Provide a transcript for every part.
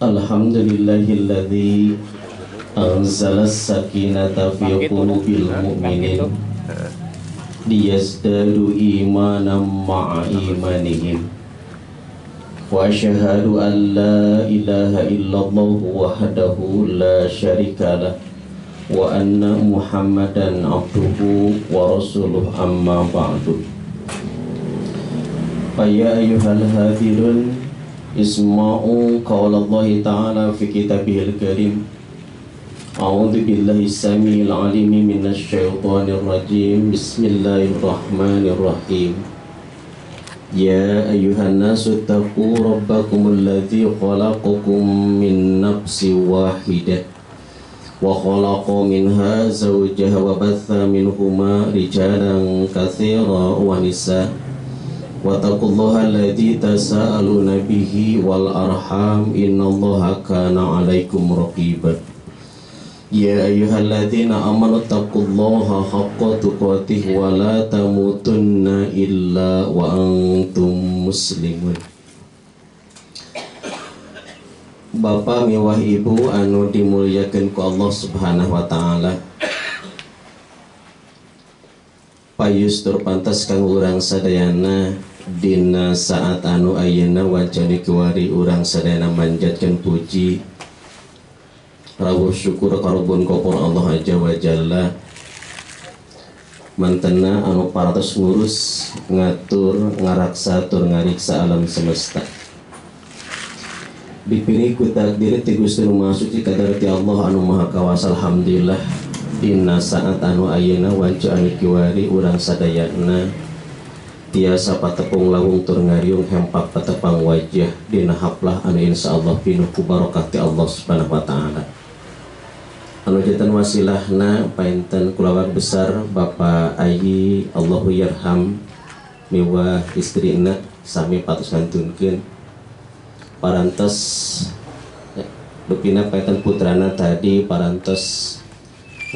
Alhamdulillahilladzi anzala as-sakinata fi qulubil mu'minin liyazdadu imanan ma'a imanihim wa asyhadu an la ilaha illallah wahdahu la syarikalah wa anna muhammadan abduhu wa rasuluh amma ba'du. Ya ayyuhal hadirun isma'u qaulallahi ta'ala fi kitabihil karim. A'udzu billahi samiil 'aliim minasy syaithaanir rajiim. Bismillahirrahmanirrahim. Ya ayyuhan nasu taqu rabbakumul ladzi khalaqakum min nafsin wahidah wa khalaqa minha zawjaha wa batha minhuma rijalan katsiran wa nisaa wattaqullaha alladzi tasaaluna bihi wal arham innallaha kana 'alaikum raqiba. Ya ayyuhalladzina amanu taqullaha haqqa tuqatih wa la tamutunna illa wa antum muslimun. Bapak miwah ibu anu dimuliakeun ku Allah Subhanahu wa taala, payustur pantas kang urang sadayana dina saat anu ayeuna wajani kiwari urang sadayana manjatkeun puji rawuh syukur karubun kopor Allah Azza wa Jalla mantena anu paratos ngurus ngatur ngaraksa tur ngariksa alam semesta. Dipilih ku takdir ti Gusti Nu Maha Suci kadarti Allah anu maha kawas. Alhamdulillah dina saat anu ayeuna wajani kiwari urang sadayana tiasa patepung lawung tur ngariung hempak patepang wajah dina haplah anu insyaallah pinuh ku barokah ti Allah Subhanahu wa taala. Anu janten wasilahna painten kulawarga besar Bapak Ayi Allahu yarham miwah istrina sami patos ngantunkeun parantos bepina painten putrana tadi parantos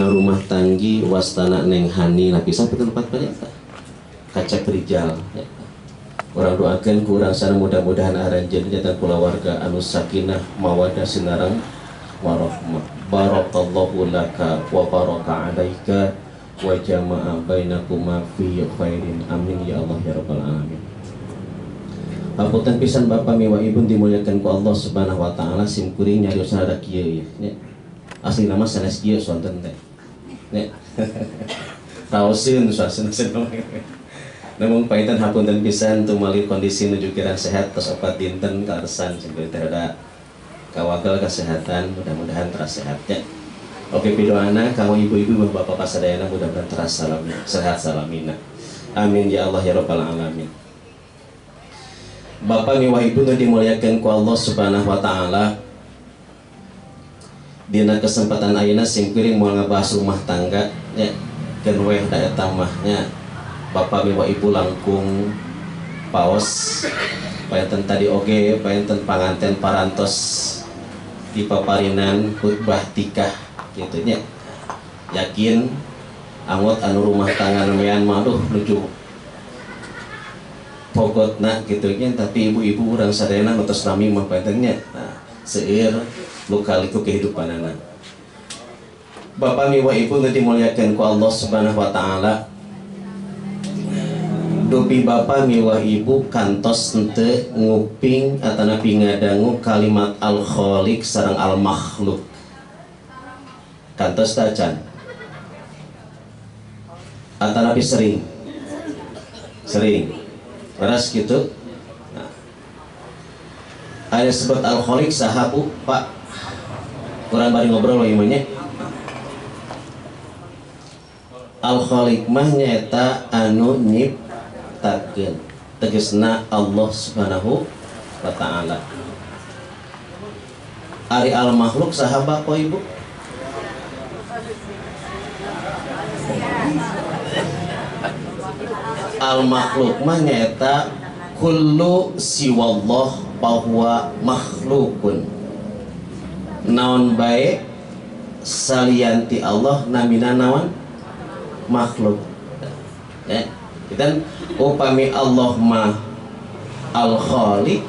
ngarumah tanggi wastana Neng Hani lapisan peuting tempat paneta kaca perijal ya. Orang doakan kurang sana mudah-mudahan aranjeun jantan kulawarga anu sakinah mawaddah sinareng warahmah. Barakallahu laka wa baraka alaika wa jama'a bainakuma fi khairin. Amin ya Allah ya rabbal alamin. Hapunten pisan Bapak miwah Ibu dimuliakeun ku Allah Subhanahu wa taala, sim kuring nyariosna ada kieu nya. Asli nama sanes kieu sonten teh. Nya. Raoseun suasana seneng. Namun paitan hapunten pisan tumali kondisi nuju kirang sehat tos opat dinten karesan sampai terada kawagal kesehatan mudah-mudahan terasa sehatnya. Oke pidoana kamu ibu-ibu bapak pasadayana mudah-mudahan terasa salamnya sehat salamina. Amin ya Allah ya rabbal alamin. Bapak miwah ibu nu dimuliakeun ku Allah Subhanahu wa taala. Dina kesempatan ayeuna sim kuring moal ngabahas rumah tangga nya keun weh da eta mah nya. Bapak miwah ibu langkung paos payanten tadi oge payanten panganten parantos di paparinan khutbah tikah kitu nya. Yakin angot anu rumah tangga nemean mah aduh nuju pogotna kitu nya, tapi ibu-ibu urang sadayana ngantos nami mah payanten nya. Nah, seueur lukaliku kehidupanana. Bapak miwah ibu nu dimuliakeun ku Allah Subhanahu wa taala. Dupi Bapak miwah Ibu kantos henteu nguping atanapi ngadangu kalimat al-khaliq sareng al-makhluk. Kantos tacan. Atanapi sering. Beras gitu. Nah. Aya sebut al-khaliq saha Bu, Pak? Kurang bari ngobrol we ieu nya. Al-khaliq mah nyaeta anu nyiptakeun, tegesna Allah Subhanahu wa taala. Ari al-makhluk saha Bapak Ibu? Al-makhluk mah nyaeta kullu siwallah bahwa makhlukun. Naon bae salianti Allah namina naon? Makhluk. Ya, kita upami Allah mah al-khaliq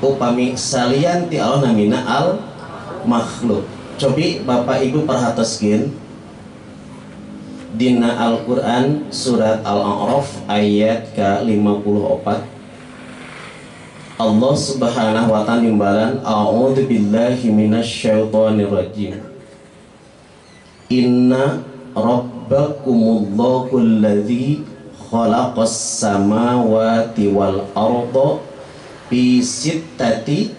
upami salian ti Allah namina al makhluk. Cobi Bapak Ibu perhataskeun dina Al-Qur'an surat Al-A'raf ayat ke-54 Allah Subhanahu wa ta'ala nimbalan a'udzu billahi minasyaitonir rajim. Inna rabbakumullahu alladzi khalaqas samawati wal arda fi sittati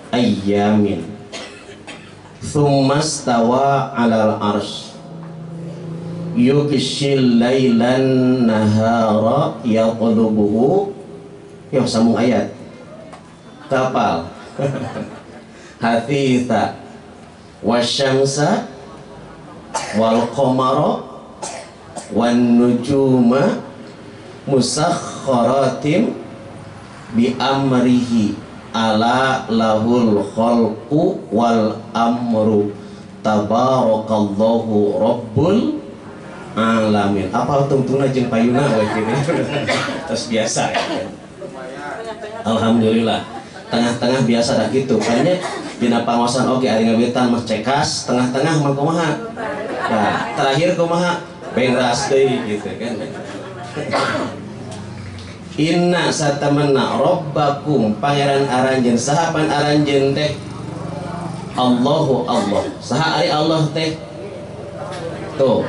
ayyamin thumma stawa 'alal arsy yughshil lailan nahara yaqlubuhu. Yo sambung ayat kapal hafitha wasyamsa wal qamara wan nujuma musakhkharatin bi amrihi ala lahul khalqu wal amru tabarakallahu rabbul alamin. Apa tungtungna jeung payuna we kieu terus biasa ya. Alhamdulillah tengah-tengah biasa dah gitu kayaknya dina pangaosan oge ari ngawitan mah cekas, tengah-tengah mah kumaha. Nah, terakhir kumaha bengras deui gitu kan. Inna satamana rabbakum pangeran aranjeun saha pan aranjeun teh Allahu Allah. Saha ari Allah teh? Tuh.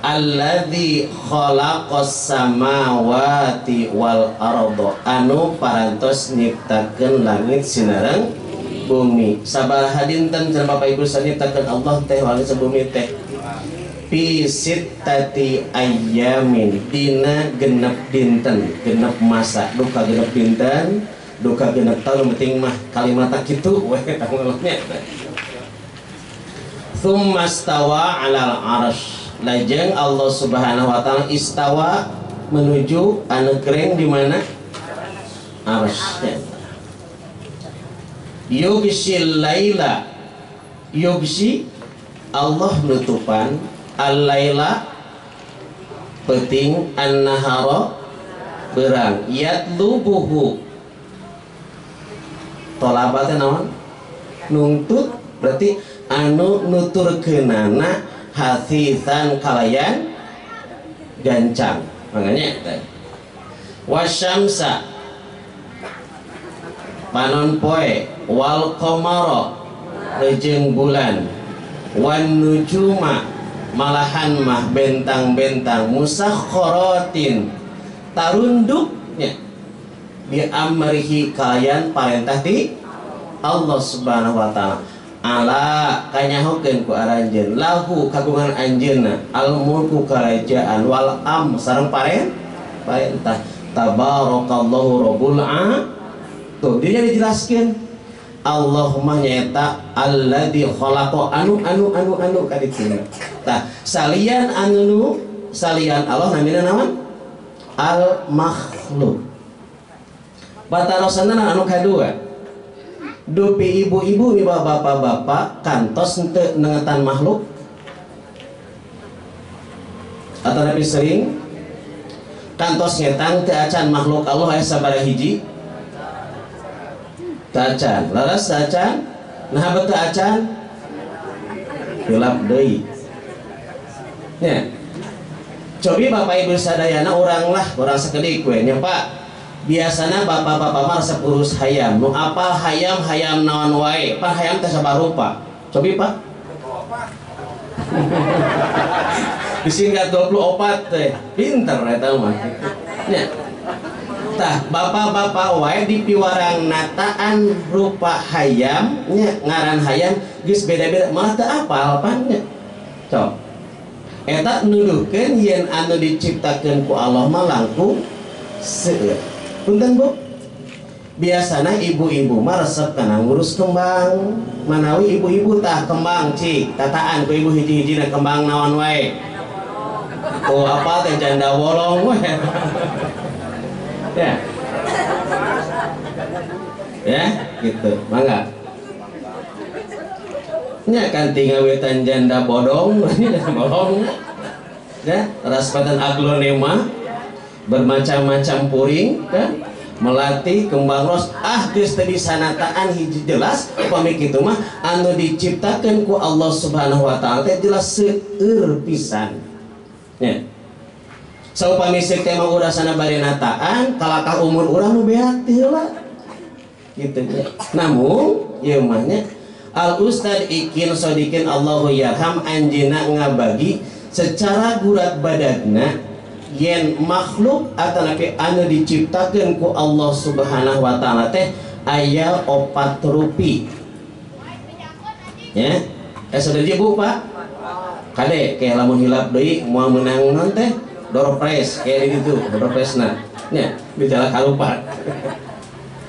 Alladzi khalaqas samawati wal arda anu parantos nyiptakeun langit sinareng bumi. Sabaraha dinten cenah Bapak Ibu nyiptakeun Allah teh langit sabumi teh fi sittati ayyamin dina genep dinten, genep masa, duka genep dinten, duka genep taun penting mah kalimat kitu we tanggalnya. Tsumma stawa 'alal arsy. Lajeng Allah Subhanahu wa ta'ala istawa menuju anu kering di mana? Arsy. Yughshil laila. Yughshi Allah nutupan al-laila penting an-nahara berang yatlubuhu tolabatnya naon nuntut berarti anu nuturkeunana hasisan kalayan gancang makanya wasyamsa panon poe wal qamara jeung bulan wan nujuma malahan mah bentang-bentang musakhkharatin tarunduknya bi amrihi kalian parentah ti Allah Subhanahu wa ta'ala ala kanyahokeun ku aranjeun lahu kagungan anjeunna al mulku kerajaan wal sareng parentah tabarakallahu rabbul tuh dia dijelaskeun Allahumma nyata alladzi khalaqa anu kadituna. Tah salian anu salian Allah namina naon? Al makhluk. Batarosana anu kadua. Dupi ibu-ibu mi bapak-bapak kantos henteu nengetan makhluk. Atau nabi sering kantos ngetang teu acan makhluk Allah aya sabaraha hiji? Tacan, laras tacan, nah betul acan, gelap deui. Ya, cobi Bapak Ibu sadayana orang sekedik we nya Pak. Biasana bapak-bapak mah resep urus hayam, nu apal hayam naon wae, pan hayam teh sabarupa. Cobi Pak. Disingkat 24 teh, pinter eta mah. Ya. Tah bapak-bapak wae di piwarang nataan rupa hayam nya ngaran hayam geus beda-beda malah teu apal pannya. Cok. Eta nuduhkeun yen anu diciptakeun ku Allah mah langkung seueur. Punten Bu. Biasana ibu-ibu mah resep kana ngurus kembang. Manawi ibu-ibu tah kembang cik tataan ku ibu hiji-hijina kembang naon wae. Oh apa teh janda bolong we. Ya gitu mangga nya kan tinggal wetan janda bodong bolong ya raspatan aglonema bermacam-macam puring kan melati kembang ros geus teu disanataan hiji jelas upami kitu mah anu diciptakeun ku Allah Subhanahu wa taala teh jelas seueur pisan nya saupami seuk teh mah urasana bari nataan kalakah umur urang nu beak heula kitu nya namun ieu mah nya Al Ustad Ikin Sodikin Allahu yarham anjeunna ngabagi secara gurat badagna yen makhluk atanapi anu diciptakeun ku Allah Subhanahu wa taala teh aya 4 rupi ya sudah Bu Pak kade kayak lamun hilap deui moal meunang naon teh door prize kayak gitu door prize-na nya bicara kalupa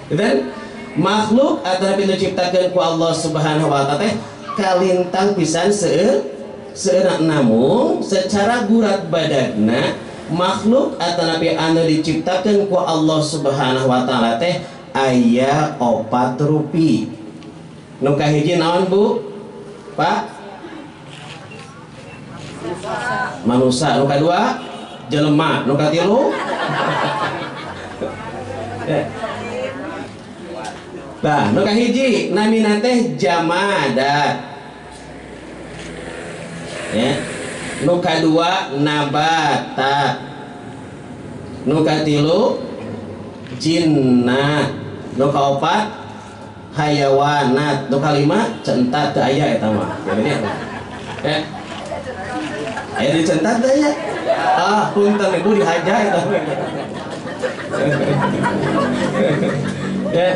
dan makhluk atanapi diciptakeun ku Allah Subhanahu wa taala teh kalintang pisan seueur namun secara gurat badagna makhluk atanapi anu diciptakeun ku Allah Subhanahu wa taala teh aya 4 rupi nu kahiji naon Bu Pak manusia nu kadua jelema nu katilu nah nu kahiji namina teh jamadat ya nu kadua nabata nu katilu jinnah nu kaopat hayawanat nu kalima centat teu aya eta mah ya aya di centat teh aya punten ibu dihaja eta ya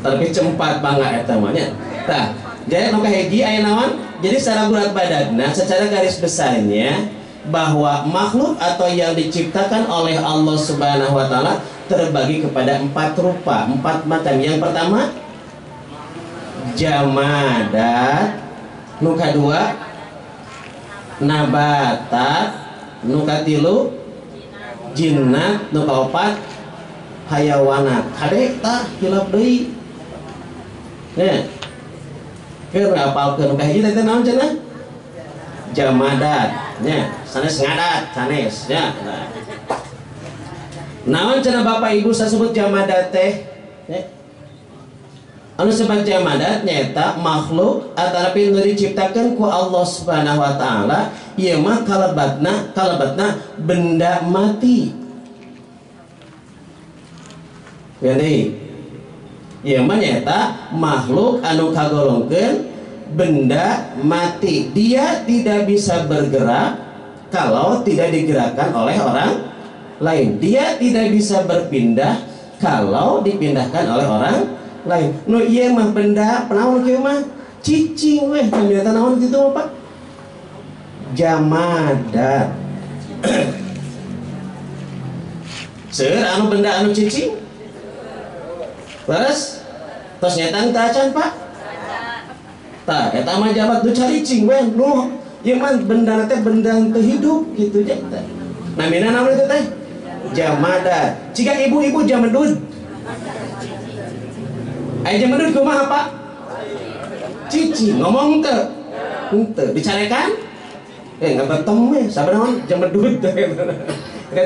tapi cempat bangga eta mah nya tah jadi nu kahiji aya naon jadi secara gurat badagna secara garis besarnya bahwa makhluk atau yang diciptakan oleh Allah Subhanahu wa taala terbagi kepada 4 rupa 4 macam. Yang pertama jamadat, nu kadua nabatat, nu katilu jinnat, nu kaopat hayawanat. Hade tah hilap deui nya keur apalkeun kahiji teh naon cenah jamadat nya sanes ngadat sanes nya naon cenah Bapak Ibu sasebut jamadat teh anu sebat jamadat nyaeta makhluk atanapi nu diciptakeun ku Allah Subhanahu wa taala ieu mah kalebatna benda mati jadi ieu mah nyaeta makhluk anu kagolongkeun benda mati dia tidak bisa bergerak kalau tidak digerakkan oleh orang lain dia tidak bisa berpindah kalau dipindahkan oleh orang lain nu ieu mah benda naon kieu mah cicing weh ternyata naon kitu mah Pak jamadat seueur anu benda anu cicing terus nyetang teh acan Pak tah eta mah jabat nu caricing we nu ieu mah benda teh benda teu hidup kitu nya namina naon itu teh jamadat jika ibu-ibu jamedud aya jamedud kumaha Pak cicing ngomong teu henteu dicarekan ngabetom we sabaraha jamedud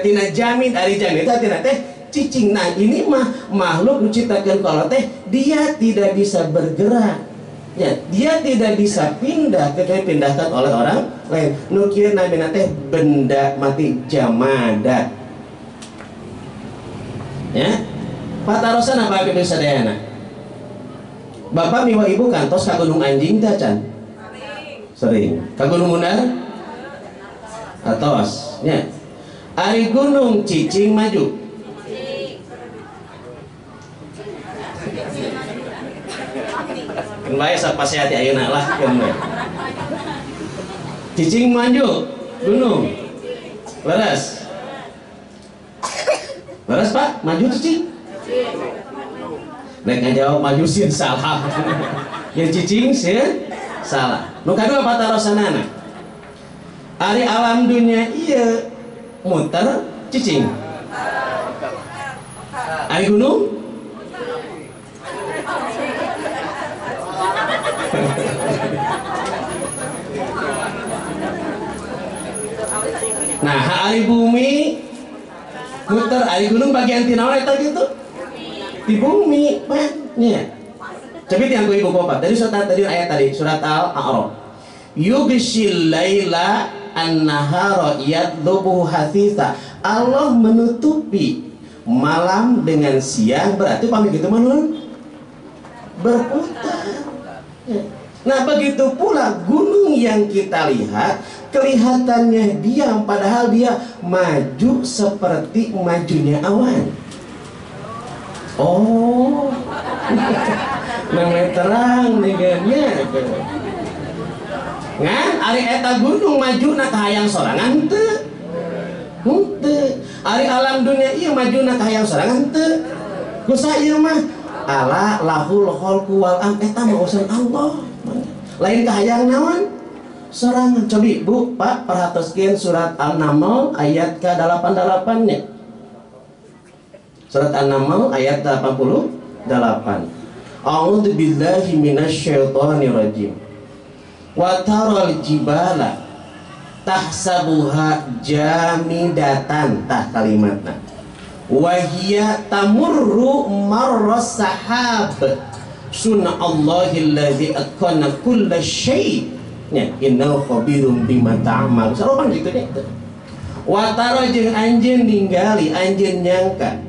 tina jamid ari jamid tina teh cicing. Nah ini mah makhluk diciptakan kalau teh dia tidak bisa bergerak ya, dia tidak bisa pindah kecuali pindahkan oleh orang lain. Nu kieu namina teh benda mati jamadat ya. Patarosan apa Bapak sadayana Bapak miwa Ibu kantos ka Gunung Anjing teh can sering ka Gunung Mundar atos nya ari gunung cicing maju bae sapase hati ayeuna lah keun we cicing maju gunung leres Pak maju cicing nek ngajawab maju sieun salah yang cicing sieun salah nu kadua patarosanana ari alam dunia ieu muter cicing ari gunung nah ari bumi muter ari gunung bagian tina eta gitu di bumi banyak. Coba yang ibu bapak tadi ayat tadi surat Al-A'raf. Yughshil laila an-nahara yatlubuhu hasisa. Allah menutupi malam dengan siang, berarti pamit itu mana? Berputar. Nah begitu pula gunung yang kita lihat kelihatannya diam, padahal dia maju seperti majunya awan. Oh, namanya terang neganya. Ngan, ari eta gunung maju nak hayang sorangan teu, teu. Ari alam dunia iya maju nak hayang sorangan teu. Kusa ieu mah ala lahul khalqu wal am, eta mah urusan Allah. Lain kahayang naon? Sorangan. Cobi Bu, Pak, perhatikan surat An-Naml ayat ke-88 nya. Surat An-Naml ayat 88. A'udzu billahi minasyaitonir rajim. Wa taral jibala tahsabuha jamidatan, tah kalimatna. Wa hiya tamurru marras sahab. Sunnah Allahil ladzi atqana kulla syai'. Nya innahu khabirum bima ta'mal. Saroban gitu nya. Wa tara jeung anjeun ningali, anjeun nyangka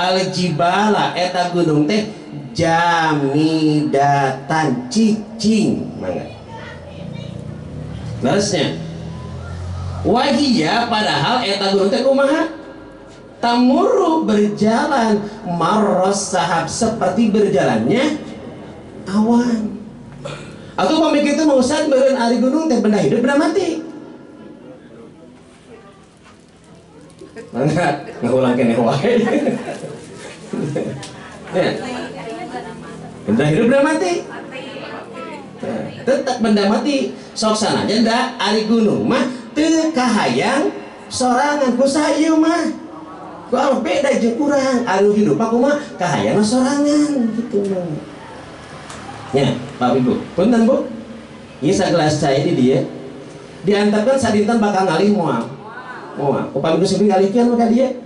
al-jibala eta gunung teh jamidatan, cicing mangga. Terusnya wahia, padahal eta gunung teh kumaha? Tamurru, berjalan, marras sahab, seperti berjalannya awan. Atau pamik itu mau usah beureun ari gunung teh benda hidup benda mati. Mangga ngulang keneh wae. Ya. Benda hidup benda mati. Tetap benda mati. Sok sanajan da ari gunung mah teu kahayang sorangan ku saeu mah. Ku beda jeung urang, anu hidup aku mah kahayang sorangan gitu mah. Ya, Pak Ibu. Punten Bu. Ieu sagelas cai di dieu. Diantarkan sadinten bakal ngalih moal. Moal. Upami nu siping ngalihkeun mah ka dieu.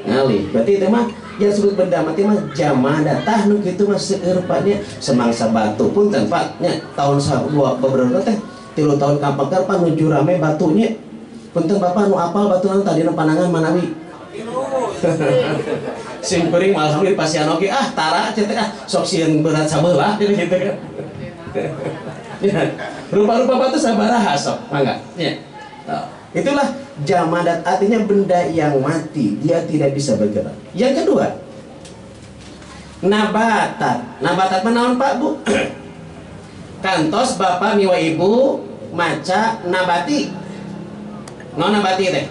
Ngalih. Berarti itu mah yang disebut benda mati mah jamadah, tah nu kitu mah seueur nya semangsa batu. Punten Pak, nya tahun beberapa teh 3 tahun kampakar Pak nuju rame batunya. Punten Bapak nu apal batu nu tadi panangan manawi. Simpering alhamdulillah pasian oge tara cetek sok sieun berat sabelah gitu kan. Ya, rupa-rupa batu sabaraha sok mangga. Ya. Itulah jamadat, artinya benda yang mati, dia tidak bisa bergerak. Yang kedua, nabatat. Nabatat menaon Pak Bu? Kantos Bapak miwa Ibu maca nabati. Non nabati teh.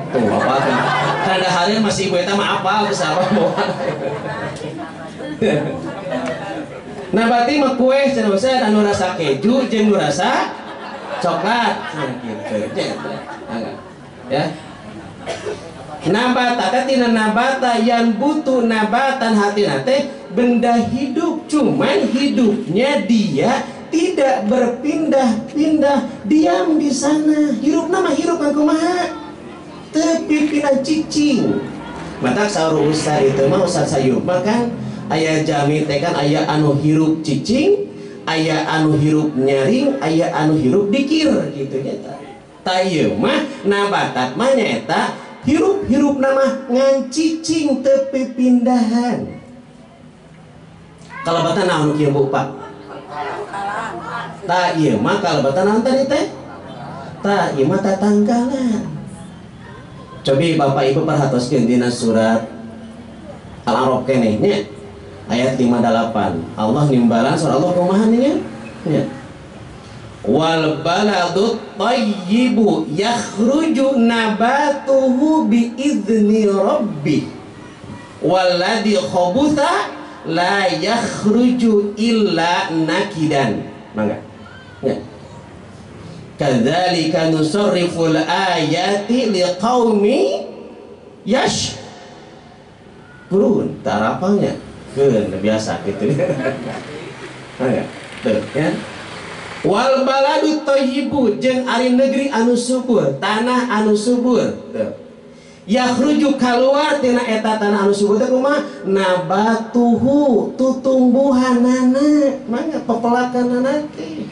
Tuh apa tuh? Kada harian masih Ibu eta mah apal geus apa moal. Nabati mah kue cenah anu rasa keju jeung nu rasa coklat gitu. Ya. Nabata tina nabata yang butuh nabatan hatina teh benda hidup, cuman hidupnya dia tidak berpindah-pindah, diam di sana. Hirup nama hirup kan kumaha? Teu pindah cicing. Mata saur ustaz itu mah Ustaz Sayub makan aya jami teh kan aya anu hirup cicing, aya anu hirup nyaring, aya anu hirup dikir gitu nya. Ta ieu mah nabatat mah nyaeta hirup-hirup nama ngan cicing teu pipindahan. Kalebatan naon kieu Bu Pak? Ta ieu mah kalebatan naon tadi teh? Ta ieu mah tatanggalan. Cobi Bapak Ibu perhatoskeun dina surat Al-A'raf keneh nya ayat 58. Allah nimbalan surah Allah kumaha nya? Nya. Wal baladut thayyibu yakhruju nabatuhu bi idzni rabbih walladzi khabutha la yakhruju illa nakidan. Mangga. Ya. Kadzalika nusarriful ayati liqaumi yashkurun. Tarapalnya keun biasa gitu. Mangga. Tuh ya. Wal baladu thayyibu jeung ari negeri anu subur, tanah anu subur. Tuh. yakhruju keluar tina eta tanah anu subur teh kumaha nabatuhu tutumbuhanana mangga pepelakanana teh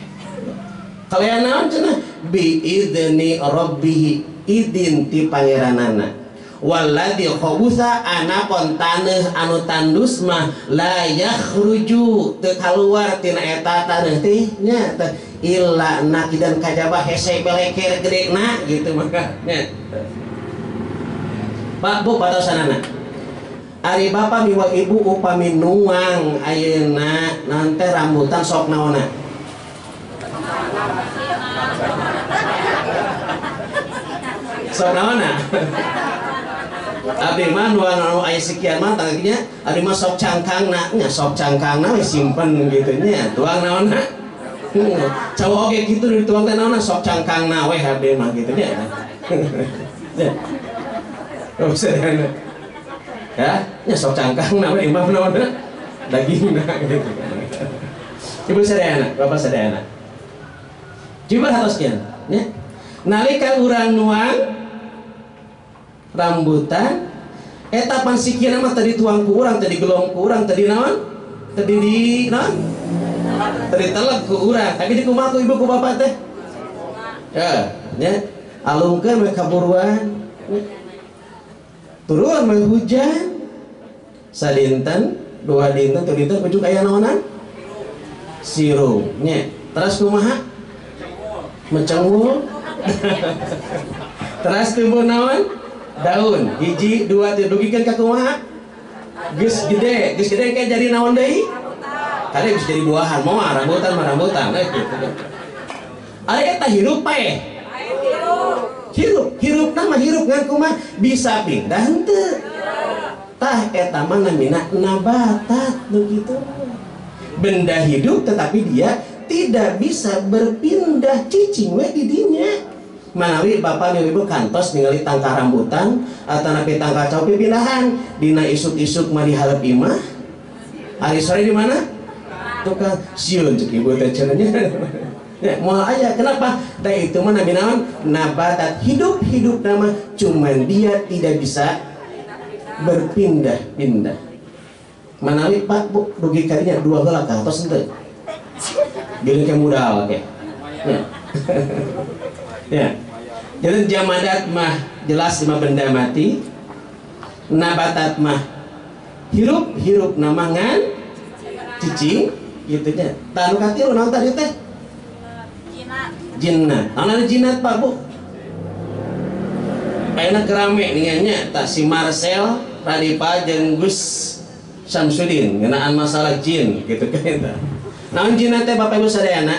kalian naon cenah bi idzni rabbih idin ti pangeranana waladhi khabusa anapon taneuh anu tandus mah la yakhruju teu kaluar tina eta taneuh teh nya teh illa nakidan kajaba hese beleker gedena gitu maka nya Pak Bu patosanana ari bapa miwa ibu upami nuang ayeuna nanti rambutan sok naonna sok naonna abdi mah nuang aya sekian mah tangnya ari mah sok cangkangna nya sok cangkangna we simpen gitu nya tuang naonna cowok oge gitu dituang teh naonna sok cangkangna we abdi mah gitu nya oh sederhana ya nya sok cangkangna we imam naonna dagingna gitu ibu sederhana bapak sederhana coba hatoskeun nya nalika urang nuang rambutan eta pan sikieuna mah tadi tuang ku urang tadi gelong ku urang tadi naon tadi di naon tadi teleg ku urang tapi di kumaha ku ibu ku bapak teh ya nya alungkeun we kaburuan turun we hujan sadinten dua dinten teu dinten ujug aya naonan sirung nya terus kumaha mencengul terus tumbuh naon daun hiji dua dugikeun ka kumaha geus gede kayak jadi naon deui kali geus jadi buahan moal rambutan ari eta hirup pae hirup mah hirup ngan kumaha bisa pindah henteu tah eta mah namina nabatat begitu benda hidup tetapi dia tidak bisa berpindah cicing we di dinya manawi bapak dan ibu kantos ningali tangka rambutan atau napi tangka copi pindahan dina isuk-isuk mari halep imah hari sore di mana tukang siun cek ibu teh cenanya ya moal aya kenapa da itu mah nabi naon nabatat hidup nama cuman dia tidak bisa berpindah-pindah manawi pak bu dugi kadinya dua heula kantos henteu bilih ke modal oke ya jadi jamadat mah jelas lima benda mati nabatat mah hirup namangan cicing gitu nya tanu katilu naon tadi teh jinnat ana jinnat Pak Bu ayeuna kerame ningannya tak si Marcel Radipa jeung Gus Samsudin ngeunaan masalah jin gitu kan eta naon jinnat teh Bapak Ibu sadayana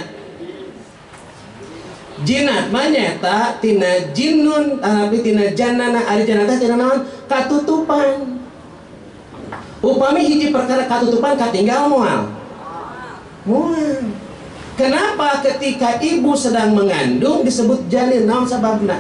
jinat manyata tina jinnun tapi tina jannana ari jannata tina naon katutupan upami hiji perkara katutupan katinggal moal kenapa ketika ibu sedang mengandung disebut janin naon sababna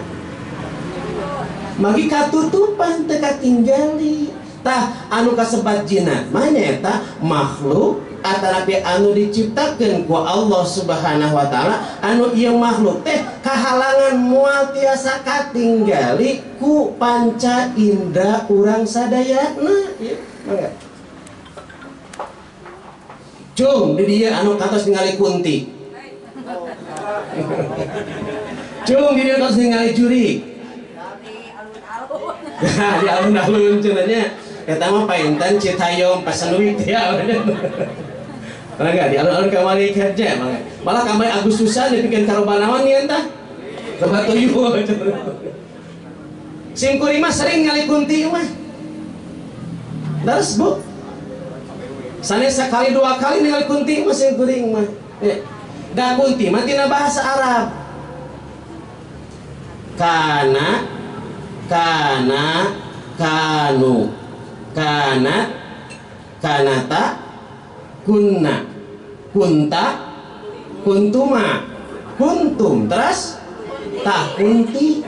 magi katutupan teu katinggali tah anu kasebat jinat manyata makhluk atanapi anu diciptakeun ku Allah Subhanahu wa taala anu ieu makhluk teh kahalangan moal tiasa katinggali ku panca indra urang sadayana ieu mangga cung di dieu anu kantos ningali kunti cung di dieu kantos ningali jurig di alun-alun cenanya eta mah painten Citayam Pasanduit ya enggak di alun-alun kamari kerja malah kamari Agustusan dipikeun karoba naon nih entah loba tuyul sim kuring mah sering ngali kunti mah terus Bu sanes sekali dua kali ngali kunti mah sim kuring mah da kunti mah tina bahasa Arab kanu kanata kunna kunta kuntuma kuntum terus tak kunti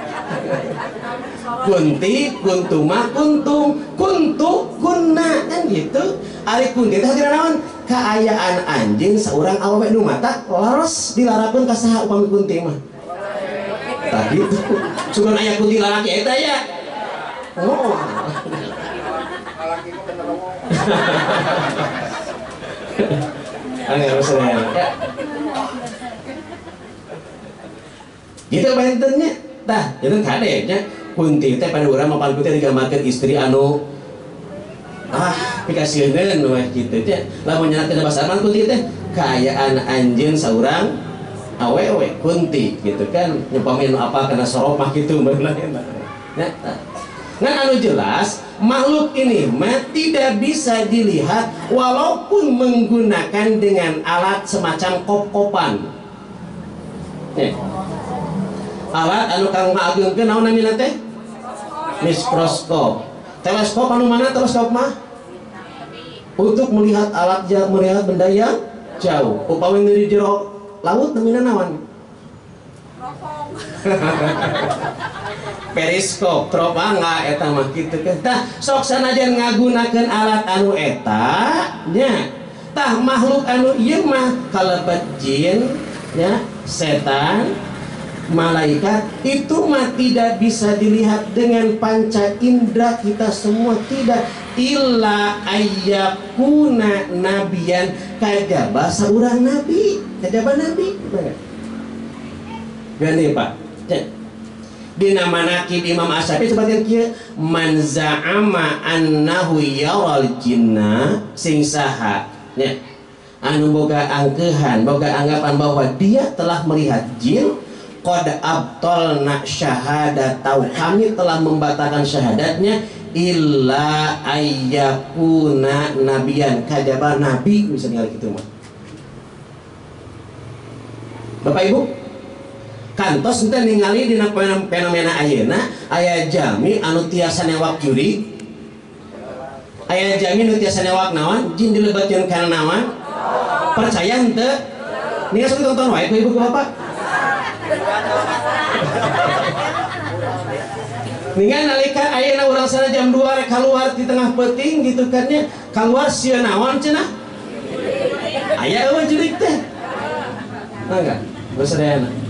kuntuma kuntum kuntu kunna kan gitu ari kunti teh naon kaayaan anjeun saurang awewe nu mata laros dilarapeun ka saha upami kunti mah tah gitu sugan aya kunti lalaki eta ya Oh. Angin maksudnya. Gitu bentennya. Tah, itu kadeknya Kunti teh pada urang mapal teh digambarkeun istri anu pikasieun weh kitu teh. Lamun nyanakeun bahasa Arab Kunti teh kaayaan anjeun saurang awewe Kunti gitu kan. Nyumpamin apa kana sorok mah kitu beunang ya. Ngan anu jelas makhluk ini mah tidak bisa dilihat walaupun menggunakan dengan alat semacam kop-kopan. Alat anu kang ngaageungkeun naon namina teh? Mikroskop. Teleskop anu mana teleskop mah? Untuk melihat melihat benda yang jauh. Upami di jero laut namina naon? Periskop, tropanga eta mah kitu kan. Tah sok sanajan ngagunakeun alat anu eta nya. Tah makhluk anu ieu mah kalebet jin nya, setan, malaikat itu mah tidak bisa dilihat dengan panca indera kita semua, tidak. Illa ayyakuna nabiyan kajaba saurang nabi, kajaba nabi. Gani Pak. Dina manaqib Imam Asy-Syafi'i sebagian kieu man za'ama annahu yaral jinna sing saha nya anu boga angkeuhan boga anggapan bahwa dia telah melihat jin qad abtalna syahadatau kami telah membatalkan syahadatnya illa ayyakuna nabiyan kajaba nabi bisa ningali kitu mah. Bapak Ibu kantos ente ningali dina fenomena ayeuna aya jami anu tiasa newak juri, aya jami anu tiasa newak naon jin dilebatkeun kana naon percaya henteu ningan sok tonton wae ku ibu ku bapak ningan nalika ayeuna urang sana jam 2 rek kaluar di tengah peuting gitu kan nya kaluar sieun naon cenah aya eueuh jurig teh enggak bersadayana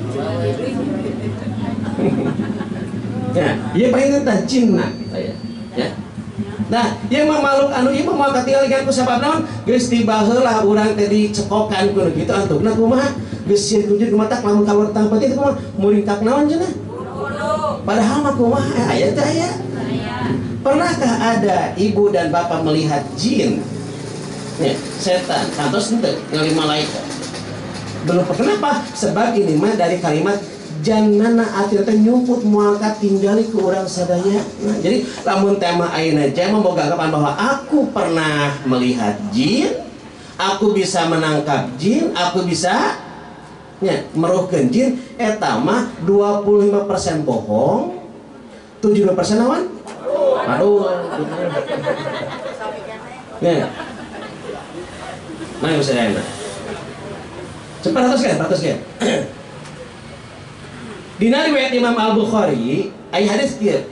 ya, ieu paling teh jinna ya. Nah, ieu mah makhluk anu ieu mah katinggalan ku sabab naon? Geus tiba heula urang teh dicekokan ku kitu antukna kumaha? Geus sieun kujur kumatak lamun kaluar tang peuting kumaha? Muringkak naon cenah? Padahal mah kumaha aya teh aya. Pernahkah ada ibu dan bapak melihat jin? Ya, setan, kantos henteu ngali malaikat. Belum. Kenapa? Sebab ini mah dari kalimat jannana akhirnya nyumput mualkat tinggali ke orang sadaya. Nah, jadi lamun tema ayeuna jama boga anggapan bahwa aku pernah melihat jin, aku bisa menangkap jin, aku bisa nya meruhkeun jin, eta mah 25% bohong, 75% naon? Aduh. Nah. Nah, bisa enak. Cepat atas kan? Dina riwayat Imam Al-Bukhari aya hadis kieu.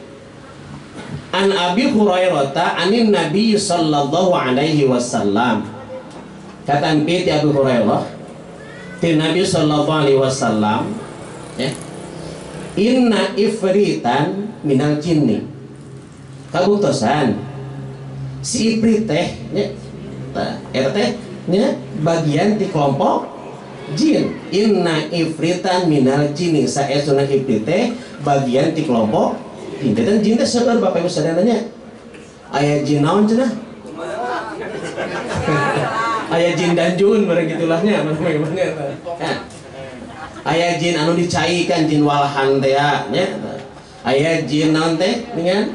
An Abi Hurairah anin Nabi sallallahu alaihi wasallam. Kata ti Abu Hurairah ti Nabi sallallahu alaihi wasallam ya. Inna ifritan minal jinni. Kabuktosan si ifrit teh nya eta teh nya bagian ti kelompok jin. Inna ifritan minal jinni saestuna ifrit teh bagian ti kelompok jin. Dan jin teh seueur Bapak Ibu sadananya aya jin naon cenah? Aya jin danjun bareng gitulah nya mana eta. Aya jin anu dicaikan jin walhan teh nya. Aya jin naon teh ningan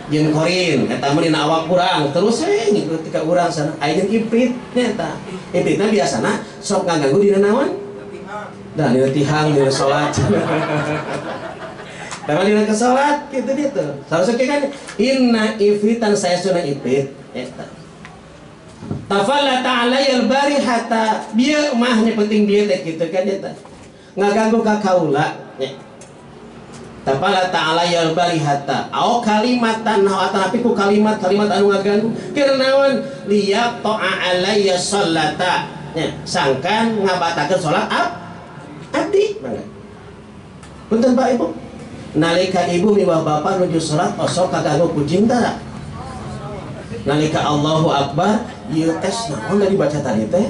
jin korin eta mah dina awak urang terus ngikut ka urang sana. Aya jin ifrit nya eta. Ifritna biasana sok ngaganggu dina naon? Da dina tihang dina salat. Tama dina ke salat kitu ditu. Saeuseuk kan inna ifritan saestuna ifrit eta. Tafalla ta'ala al-barihata bieu mah nya penting bieu teh kitu kan eta. Ngaganggu ka kaula nya. Tafalla ta'ala al-barihata au kalimatan tapi ku kalimat anu ngaganggu keur naon liya ta'a alayya sholata nya sangkan ngabatakeun salat abdi mangga. Punten Pak Ibu. nalika ibu miwah bapak nuju salat osok kaganggu kucing tak. Nalika Allahu Akbar ieu tes naon dari baca tadi teh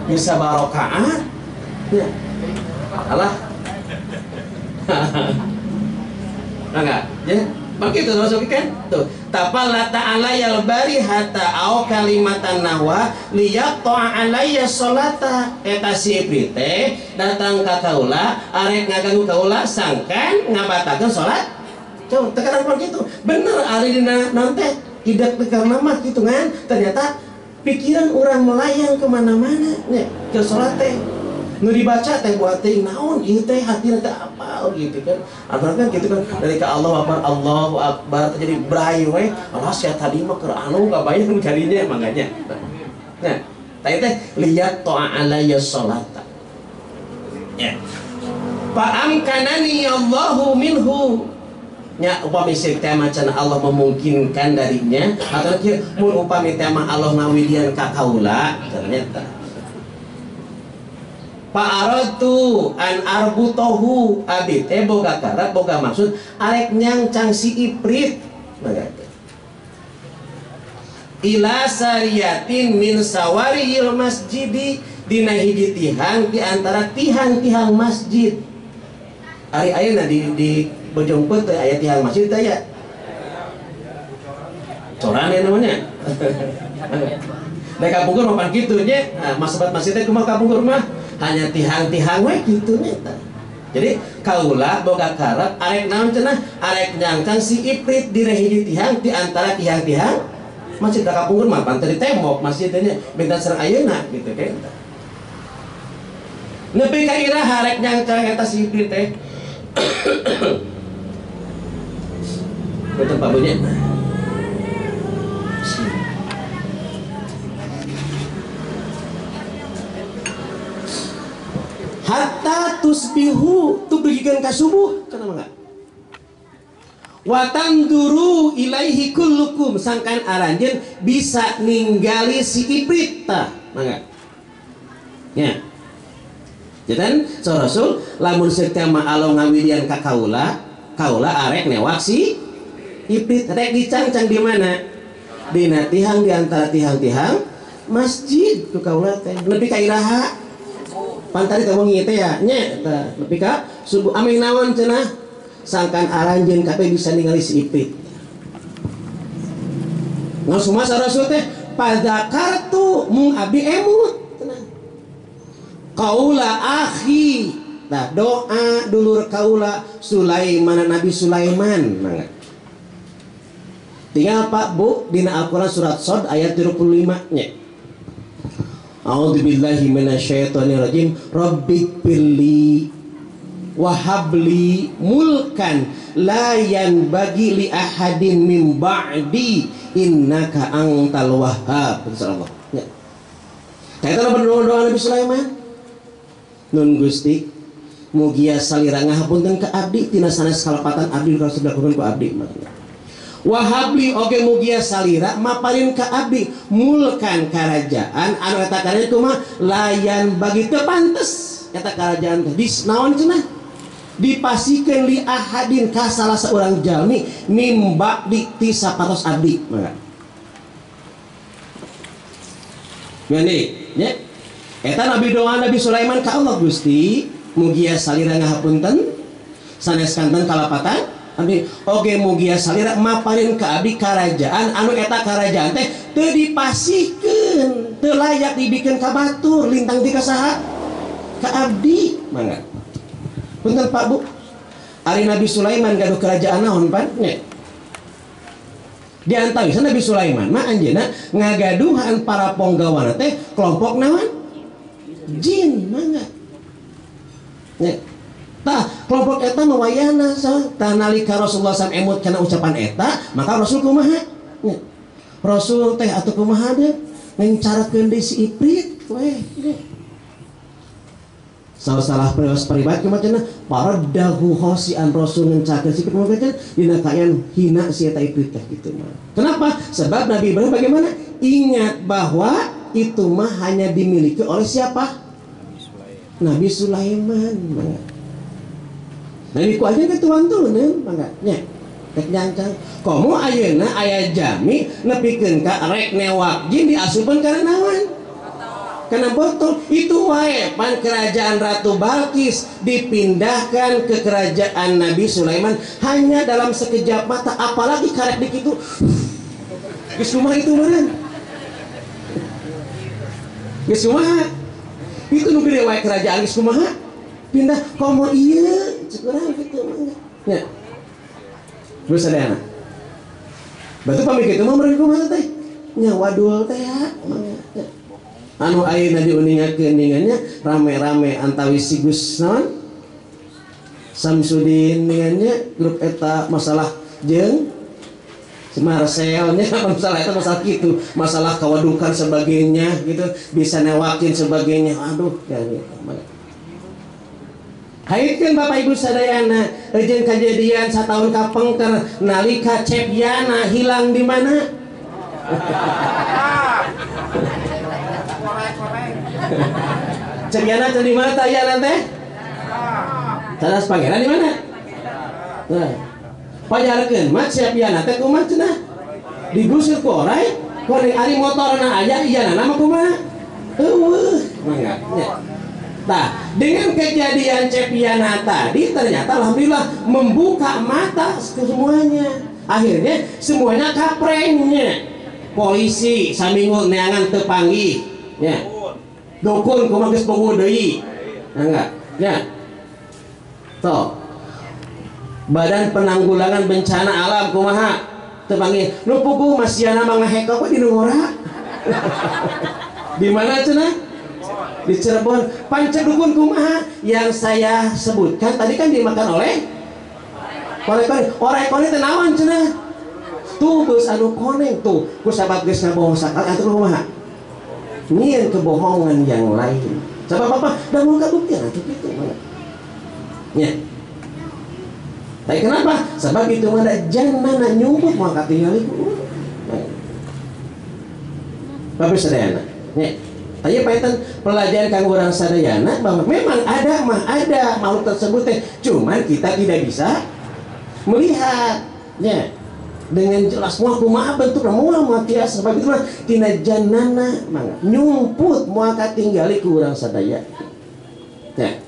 bisa barakaat ya alah enggak ya begitu masuk kan tuh tapalla ta'ala yal bari hatta au kalimatan nahwa liyaqta alayya sholata eta si ibrit teh datang ka kaula arek ngaganggu kaula sangkan ngabatakeun salat coba tekanan pun gitu bener ari dina naon teh tidak tegar nama gitu kan ternyata pikiran orang melayang kemana-mana ya ke sholat teh nu dibaca teh buat teh naon ieu teh hatina teh apa gitu kan atau kan gitu kan dari ka Allahu Akbar terjadi berayu we Allah sia tadi mah keur anu kabayang kalinya makanya nah teh lihat ta'a alayya sholata ya fa amkanani Allahu minhu nya upami tema can Allah memungkinkan darinya atau kieu mun upami tema Allah nawidian ka kaula ternyata Fa'aratu an arbutahu abid boga karat boga maksud arek nyangcang si Ifrit ila sariyatin min sawariyil masjidi dina hiji tihang di antara tihang-tihang masjid ari ayeuna di Bojongput aya tihang masjid aya corane namanya da kapungkur mah kitu nya masabat masjid teh kumaha kapungkur mah hanya tihang-tihang we kitu nya jadi kaula boga karep arek naon cenah arek nyangkang si Ifrit di hiji tihang di antara tihang-tihang masjid da kapungkur mah pantai tembok masjid nya beda sareng ayeuna gitu kan nepi ka iraha arek nyangkang eta si Ifrit teh betul Pak Bunyi hatta tusbihu tu begikan ka subuh kenapa enggak watanduru ilaihi kullukum sangkan aranjeun bisa ninggali si Ifrit tah mangga nya jadi so Rasul lamun setema Allah ngawidian ka kaula arek newak si Ifrit rek dicangcang di mana? Dina tihang di antara tihang-tihang masjid ku kaula teh. Nepi ka iraha. Pantari kamu ngieu teh ya nya tah nepi ka subuh aming naon cenah? Sangkan aranjeun kabeh bisa ningali si Ifrit. Ngaos masa Rasul teh padzakartu mung abi emut cenah. Kaula akhi. Nah, doa dulur kaula Sulaiman Nabi Sulaiman mangga. Tinggal Pak Bu dina Al-Qur'an surat Shad ayat 35 nya. A'udzubillahi minasyaitonirrajim. Rabbighfirli wa habli mulkan la yanbaghi li ahadin min ba'di innaka antal wahhab. Insyaallah. Ya. Kaitan berdoa Nabi Sulaiman. Nun Gusti mugia salira ngahapunten ka abdi tina sanes kalapatan abdi kalau sudah ku abdi mah. Wahabli oge mugia salira maparin ka abdi mulkan karajaan anu eta karajaan kumaha layan bagi teu pantes eta karajaan teh naon cenah dipasikeun li ahadin ka salah saurang jalmi nimba di ti sapatos abdi mangga ngene nya eta nabi doa Nabi Sulaiman ka Allah Gusti mugia salira ngahapunten sanes kanten kalapatan abdi oge mugia salira maparin ka abdi karajaan anu eta karajaan teh teu dipasihkeun teu layak dibikeun ka batur lintang ti ka saha ka abdi mangga punten Pak Bu ari Nabi Sulaiman gaduh kerajaan naon pan nya di antawisna Nabi Sulaiman mah anjeunna ngagaduhan para ponggawana teh kelompok naon jin mangga nya tah kelompok eta mawayana tah nalika Rasulullah SAW emut kana ucapan eta maka Rasul kumaha nya Rasul teh atuh kumaha deh ngencarakeun deui si Ifrit we salah pribadi kumaha cenah paradahu khosian Rasul ngencarakeun si Ifrit kumaha cenah dina kaayaan hina si eta Ifrit teh kitu mah kenapa sebab Nabi Ibrahim bagaimana ingat bahwa itu mah hanya dimiliki oleh siapa Nabi Sulaiman Nah iku aja ketuan-tuan mangga nya rek nyangkang komo ayeuna aya jami nepikeun ka rek newak jin diasupeun kana naon kana botol itu wae pan kerajaan Ratu Balkis dipindahkan ke kerajaan Nabi Sulaiman hanya dalam sekejap mata, apalagi karek dik itu geus kumaha itu meureun geus kumaha itu nu gede wae kerajaan geus kumaha pindah komo ieu cek urang kitu nya geus sadayana batu pamik kitu mah meureun kumaha teh nya wadul teh ya anu ayeuna diuningakeun ningannya rame-rame antawis si Gus naon Samsudin ningannya grup eta masalah jeung si Marcelnya masalah eta masalah kitu masalah kawadukan sebagainya gitu bisa newakin sebagainya aduh ya gitu hayekeun Bapak Ibu sadayana jeung kejadian satahun kapengker nalika Cepiana hilang di mana Cepiana di mana tayana teh? Cadas pangeran di mana? Nah, pajarkeun mah Cepiana teh kumaha cenah? Digusir ku orai, kuring ari motorna aya iyana mah kumaha? Eueuh, mangga nya. Nah, dengan kejadian Cepiana tadi ternyata alhamdulillah membuka mata ke semuanya. Akhirnya semuanya kaprengnya. Polisi saminggu neangan teu panggih nya. Dukun kumaha geus punggu deui. Enggak, nya. Toh. Badan Penanggulangan Bencana Alam kumaha? Teu panggih. Nu puguh masiana mah ngaheko kok di Nungora. Di mana cenah? Di Cirebon. Pancet dukun kumaha? Yang saya sebutkan tadi kan dimakan oleh Orek-orek teh naon cenah? Tuh geus anu koneng tuh. Ku sahabat geus ngabohong sakal atuh kumaha? Nyieun kebohongan yang lain. Coba Bapak da mau kabuktian atuh kitu mah. Nya. Tapi kenapa? Sebab itu mah da jangan nyumput moal katingali ku. Bapak sadayana. Nya. Tanya paetan pelajaran kanggo urang sadayana bahwa memang ada makhluk tersebut teh, cuman kita tidak bisa melihatnya dengan jelas moal kumaha bentukna moal tiasa sebab itu mah tina janana mangga nyumput moal katinggali ku urang sadaya teh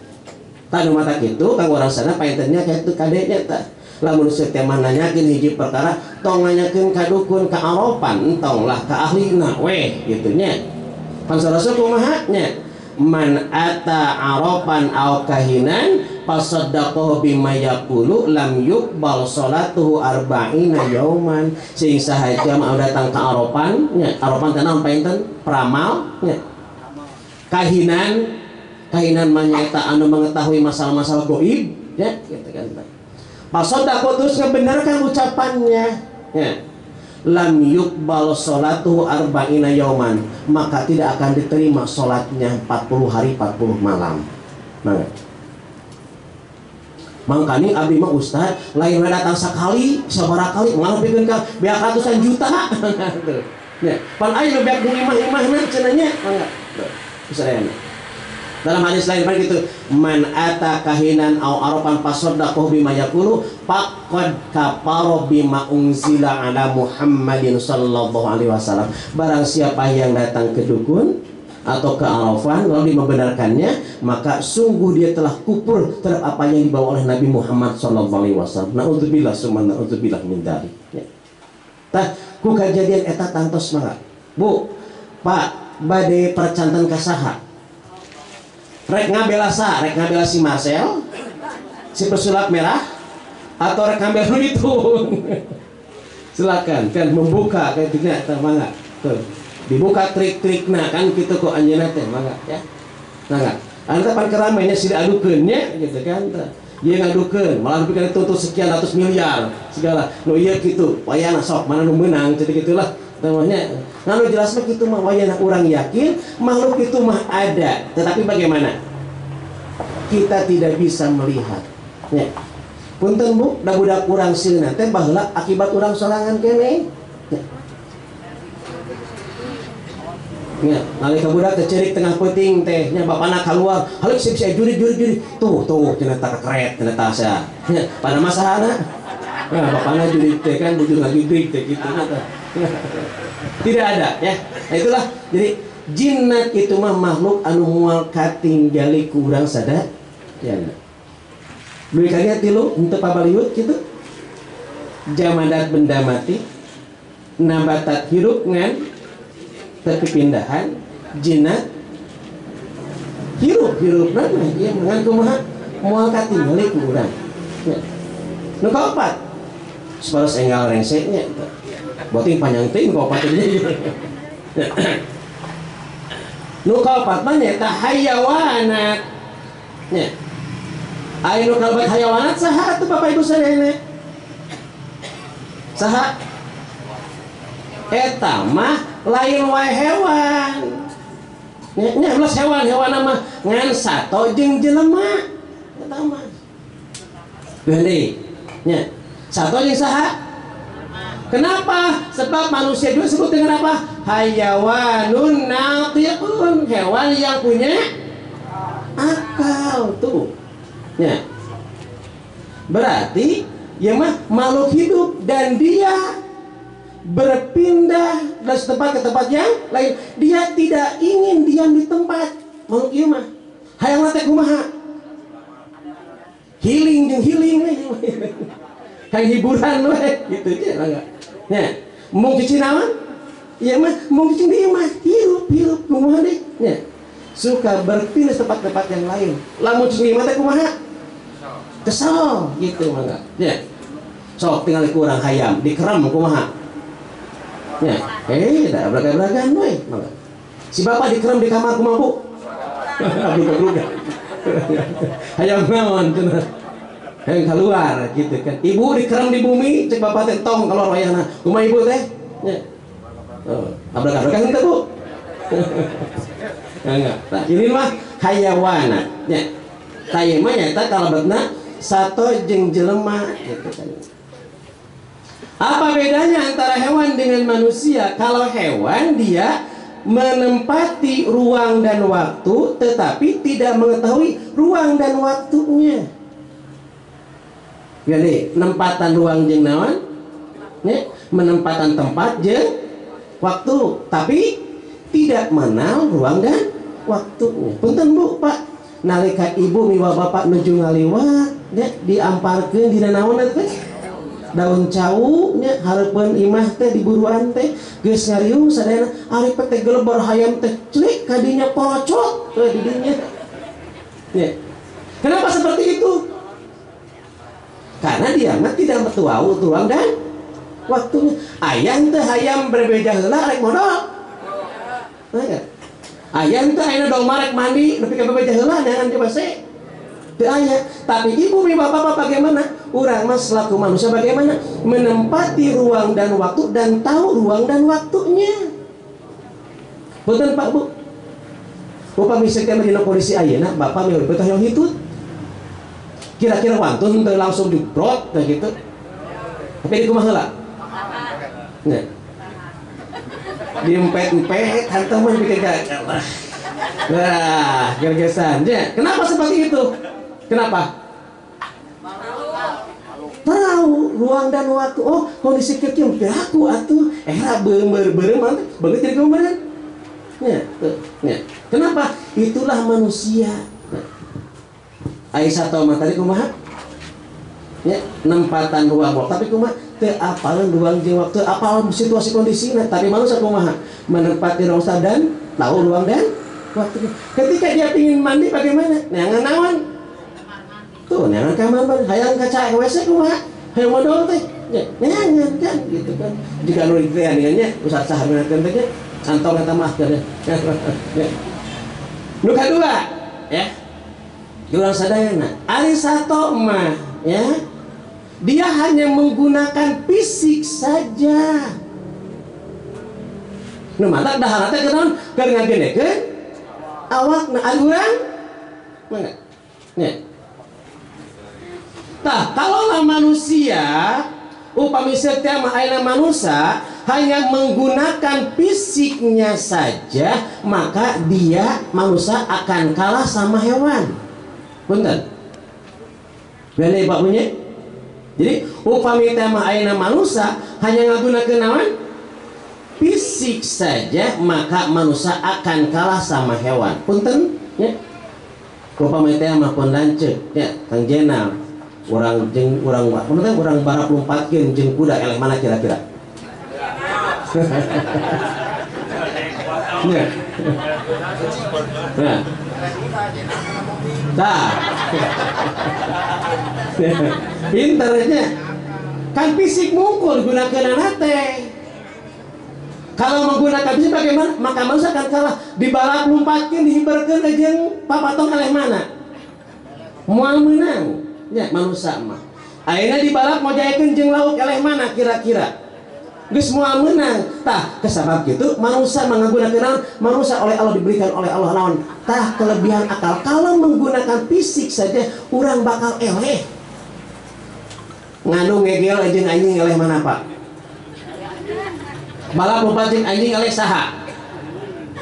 tanu mata kitu kanggo urang sadaya paentennya kitu kadenya tah lamun setiap nanyakeun hiji perkara tong nanyakeun ka dukun ka aropan entong lah ka ahlina weh kitu nya pan sarasa kumaha nya man ata aropan au kahinan pasaddaqahu bima yaqulu lam yuqbal salatuhu arba'ina yauman sing sahaja mau datang ke aropan nya aropan teh naon painten peramal nya kahinan mah nyaeta anu mengetahui masalah-masalah gaib ya gitu kan pasaddaqahu terus ngebenerkan ucapannya ya lam yuqbal salatuhu arba'ina yauman maka tidak akan diterima salatnya 40 hari 40 malam nah mangkani abdi mah ustad lain datang sekali sabaraha kali ngalempikeun ka beak ratusan juta nya pan aya nu beak imah-imahna cenah nya mangga sadayana dalam hadis lain pan kitu man ata kahinan au arafan fasaddaqahu bima yaqulu faqad kafara bima unzila ala Muhammadin sallallahu alaihi wasallam barang siapa yang datang ke dukun atau ke arafan lalu membenarkannya maka sungguh dia telah kufur terhadap apa yang dibawa oleh Nabi Muhammad sallallahu alaihi wasallam. Na'udzubillah summa na'udzubillah min dzalik. Ya. Tah ku kejadian eta tangtos mangga. Bu, Pak, bade percanten ka saha? Rek ngabela sa, rek ngabela si Marcel, si pesulap merah atau rek ngabela nu itu? Silakan kan membuka kayak gini eta mangga. Tuh. Dibuka trik-trikna kan gitu kok anjeunna teh mangga ya. Mangga. Anta pan keramainya sih diadukeun nya gitu kan. Ieu ngadukeun malah dipikeun tuntut sekian ratus miliar segala. Nu ieu kitu, wayana sok mana nu meunang jadi gitulah. Namanya. Lalu jelas mah kitu mah wayana urang yakin makhluk itu mah ada, tetapi bagaimana? Kita tidak bisa melihat. Ya. Punten Bu, da budak urang sieuna teh baheula akibat urang sorangan keneh. Ya, nalika budak teh cerik tengah peuting teh nya bapana keluar, halik bisa juri. Tuh ternyata keret ternyata asa. Ya, pada masahana. Nah, bapana juri teh kan bujur lagi break teh gitu kata. Tidak ada ya. Nah, itulah jadi jinnat itu mah makhluk anu moal katinggali kurang sadar. Ya. Duit kaget tilu untuk pabaliut gitu. Jamadat benda mati, nabatat hirup ngan tapi pindahan jinnat hirup nama ya ngan kumaha moal katinggali kurang. Ya. Nu kaopat separos enggal rengseknya boting panjang teuing kaopat ini. Nu kaopat mah nyaeta hayawanat. Nya. Aya nu kalbat hayawanat saha atuh Bapak Ibu sadayana? Saha? Eta mah lain wae hewan. Nya belas hewan mah ngan sato jeung jelema. Eta mah. Gede. Nya. Sato jeung saha? Kenapa? Sebab manusia juga disebut dengan apa? Hayawanun natiqun, hewan yang punya akal tuh. Ya. Berarti ya mah makhluk hidup dan dia berpindah dari tempat ke tempat yang lain. Dia tidak ingin diam di tempat. Makhluk ieu mah hayang teh kumaha? Healing we. Kayak hiburan we gitu aja enggak. Ya, mau cuci naon? Ya mah mau cuci dia mah hirup kumaha deh. Ya. Suka berpindah tempat-tempat yang lain. Lamun cuci mah teh kumaha? Kesel gitu mah enggak. Ya. Sok tinggal kurang hayam, dikerem kumaha? Ya, dah belak-belakan we. Si bapak dikerem di kamar kumaha, Bu? Abluga. Hayam naon cenah. Yang keluar gitu kan. Ibu dikerem di bumi, cek bapak teh tong kalau wayahna. Kumaha ibu teh? Ya. Oh, abrak-abrakan teh, Bu. Enggak. Nah, ini mah hayawanat. Ya. Taya mah nyata kalebetna sato jeung jelema gitu kan. Apa bedanya antara hewan dengan manusia? Kalau hewan dia menempati ruang dan waktu tetapi tidak mengetahui ruang dan waktunya. Jadi menempatan ruang jeung naon? Ya, menempatan tempat jeung waktu, tapi tidak mengenal ruang dan waktunya. Punten Bu, Pak. Nalika ibu miwa bapak nuju ngaliwat, ya diamparkeun dina naon teh? Daun cau nya hareupeun imah teh diburuan teh geus ngariung sadayana ari teh gelebar hayam teh celik kadinya porocot teh di dinya. Ya. Kenapa seperti itu? Karena dia mah tidak tahu ruang dan waktunya. Ayam teh hayam berbeda heula rek modal. Nah, ya. Ayam teh ayeuna dong marek mandi nepi ka bebeja heula jangan coba se. Teu aya. Tapi ibu bapak bagaimana? Urang mah selaku manusia bagaimana? Menempati ruang dan waktu dan tahu ruang dan waktunya. Betul Pak Bu? Bapak misalkan di kondisi ayeuna bapak meureun betah yang hitut. Kira-kira wantun teu langsung dibrot kayak gitu. Tapi di kumaha heula? Nah. Diempet-empet hantam mah bikin kayak wah, gergesan. Ya, kenapa seperti itu? Kenapa? Tahu ruang dan waktu. Oh, kondisi kieu aku atuh era beueur mah beungeut jadi kumaha? Ya, tuh. Ya. Kenapa? Itulah manusia. Aisyah tahu tadi kumaha? Ya, nempatan ruang waktu tapi kumaha? Teu apalan ruang jeung waktu, apal situasi kondisinya, tapi manusia kumaha? Menempati ruang dan tahu ruang dan waktu. Ketika dia ingin mandi bagaimana? Neangan naon? Tuh, neangan kamar mandi, hayang kaca WC kumaha? Hayang modal teh. Ya, neangan kan gitu kan. Jika nu diteuannya usah sahabeunkeun teh cantong eta mah ya. Nu kadua, ya. Urang sadayana, ari sato mah ya. Dia hanya menggunakan fisik saja. Nu mata dahar teh kenaon? Keur ngagenekeun awakna ari urang mangga. Nya. Tah, kalaulah manusia upami teh mah ayeuna manusia hanya menggunakan fisiknya saja, maka dia manusia akan kalah sama hewan. Bener? Bener Pak punya? Jadi upami tema ayeuna manusia hanya menggunakan naon? Fisik saja, maka manusia akan kalah sama hewan. Punten ya. Upami tema pun lanceuk ya, Kang Jenal. Urang barak lompatkeun jeung kuda eleh mana kira-kira? Nah. Nah. Pinternya kan fisik mungkul gunakeun teh. Kalau menggunakan fisik bagaimana? Maka manusia akan kalah. Dibalap lompatkeun dihiberkeun jeung papaton eleh mana? Moal menang. Ya manusia mah. Ayeuna dibalap mau jayakeun jeung lauk eleh mana kira-kira? Geus moal menang. Tah kesabab kitu manusia menggunakan manusia oleh Allah diberikan oleh Allah naon? Tah kelebihan akal. Kalau menggunakan fisik saja urang bakal eleh. Nganu ngegel jeung anjing eleh mana Pak? Balap lompat jeung anjing eleh saha?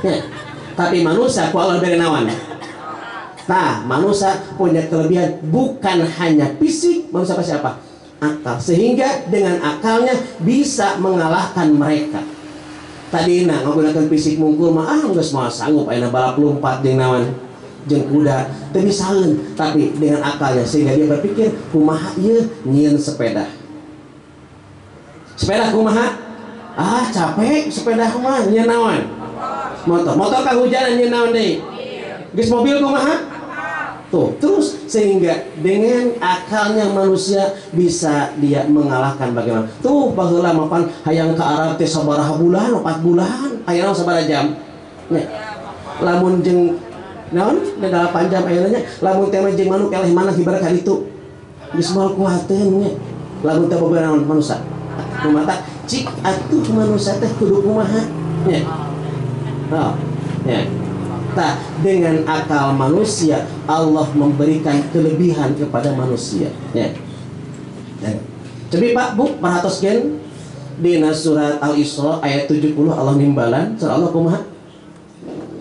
Ya. Tapi manusia ku Allah beri naon? Nah, manusia punya kelebihan bukan hanya fisik, manusia pasti apa? Akal. Sehingga dengan akalnya bisa mengalahkan mereka. Tadi menggunakan fisik mungkul mah geus moal sanggup ayeuna balap lompat jeung naon? Jeung kuda teu bisaeun, tapi dengan akalnya sehingga dia berpikir kumaha ieu nyieun sepeda. Sepeda kumaha? Ah, capek sepeda mah nyieun naon? Motor. Motor kahujanan nyieun naon deui? Geus mobil kumaha? Tuh, terus sehingga dengan akalnya manusia bisa dia mengalahkan bagaimana. Tuh baheula mapan hayang ke Arab teh sabaraha bulan, 4 bulan, hayang sabaraha jam. Nya. Lamun jeung naon? 8 jam ayeuna nya. Lamun teh jeung manuk eleh mana hibarat ka ditu. Geus moal kuateun nya. Lamun teh boga naon manusia. Kumata cik atuh manusia teh kudu kumaha? Nya. Oh, nya. Nah, dengan akal manusia Allah memberikan kelebihan kepada manusia ya. Coba Pak Bu perhatoskeun dina surat Al-Isra ayat 70 Allah nimbalan surah Allah kumaha?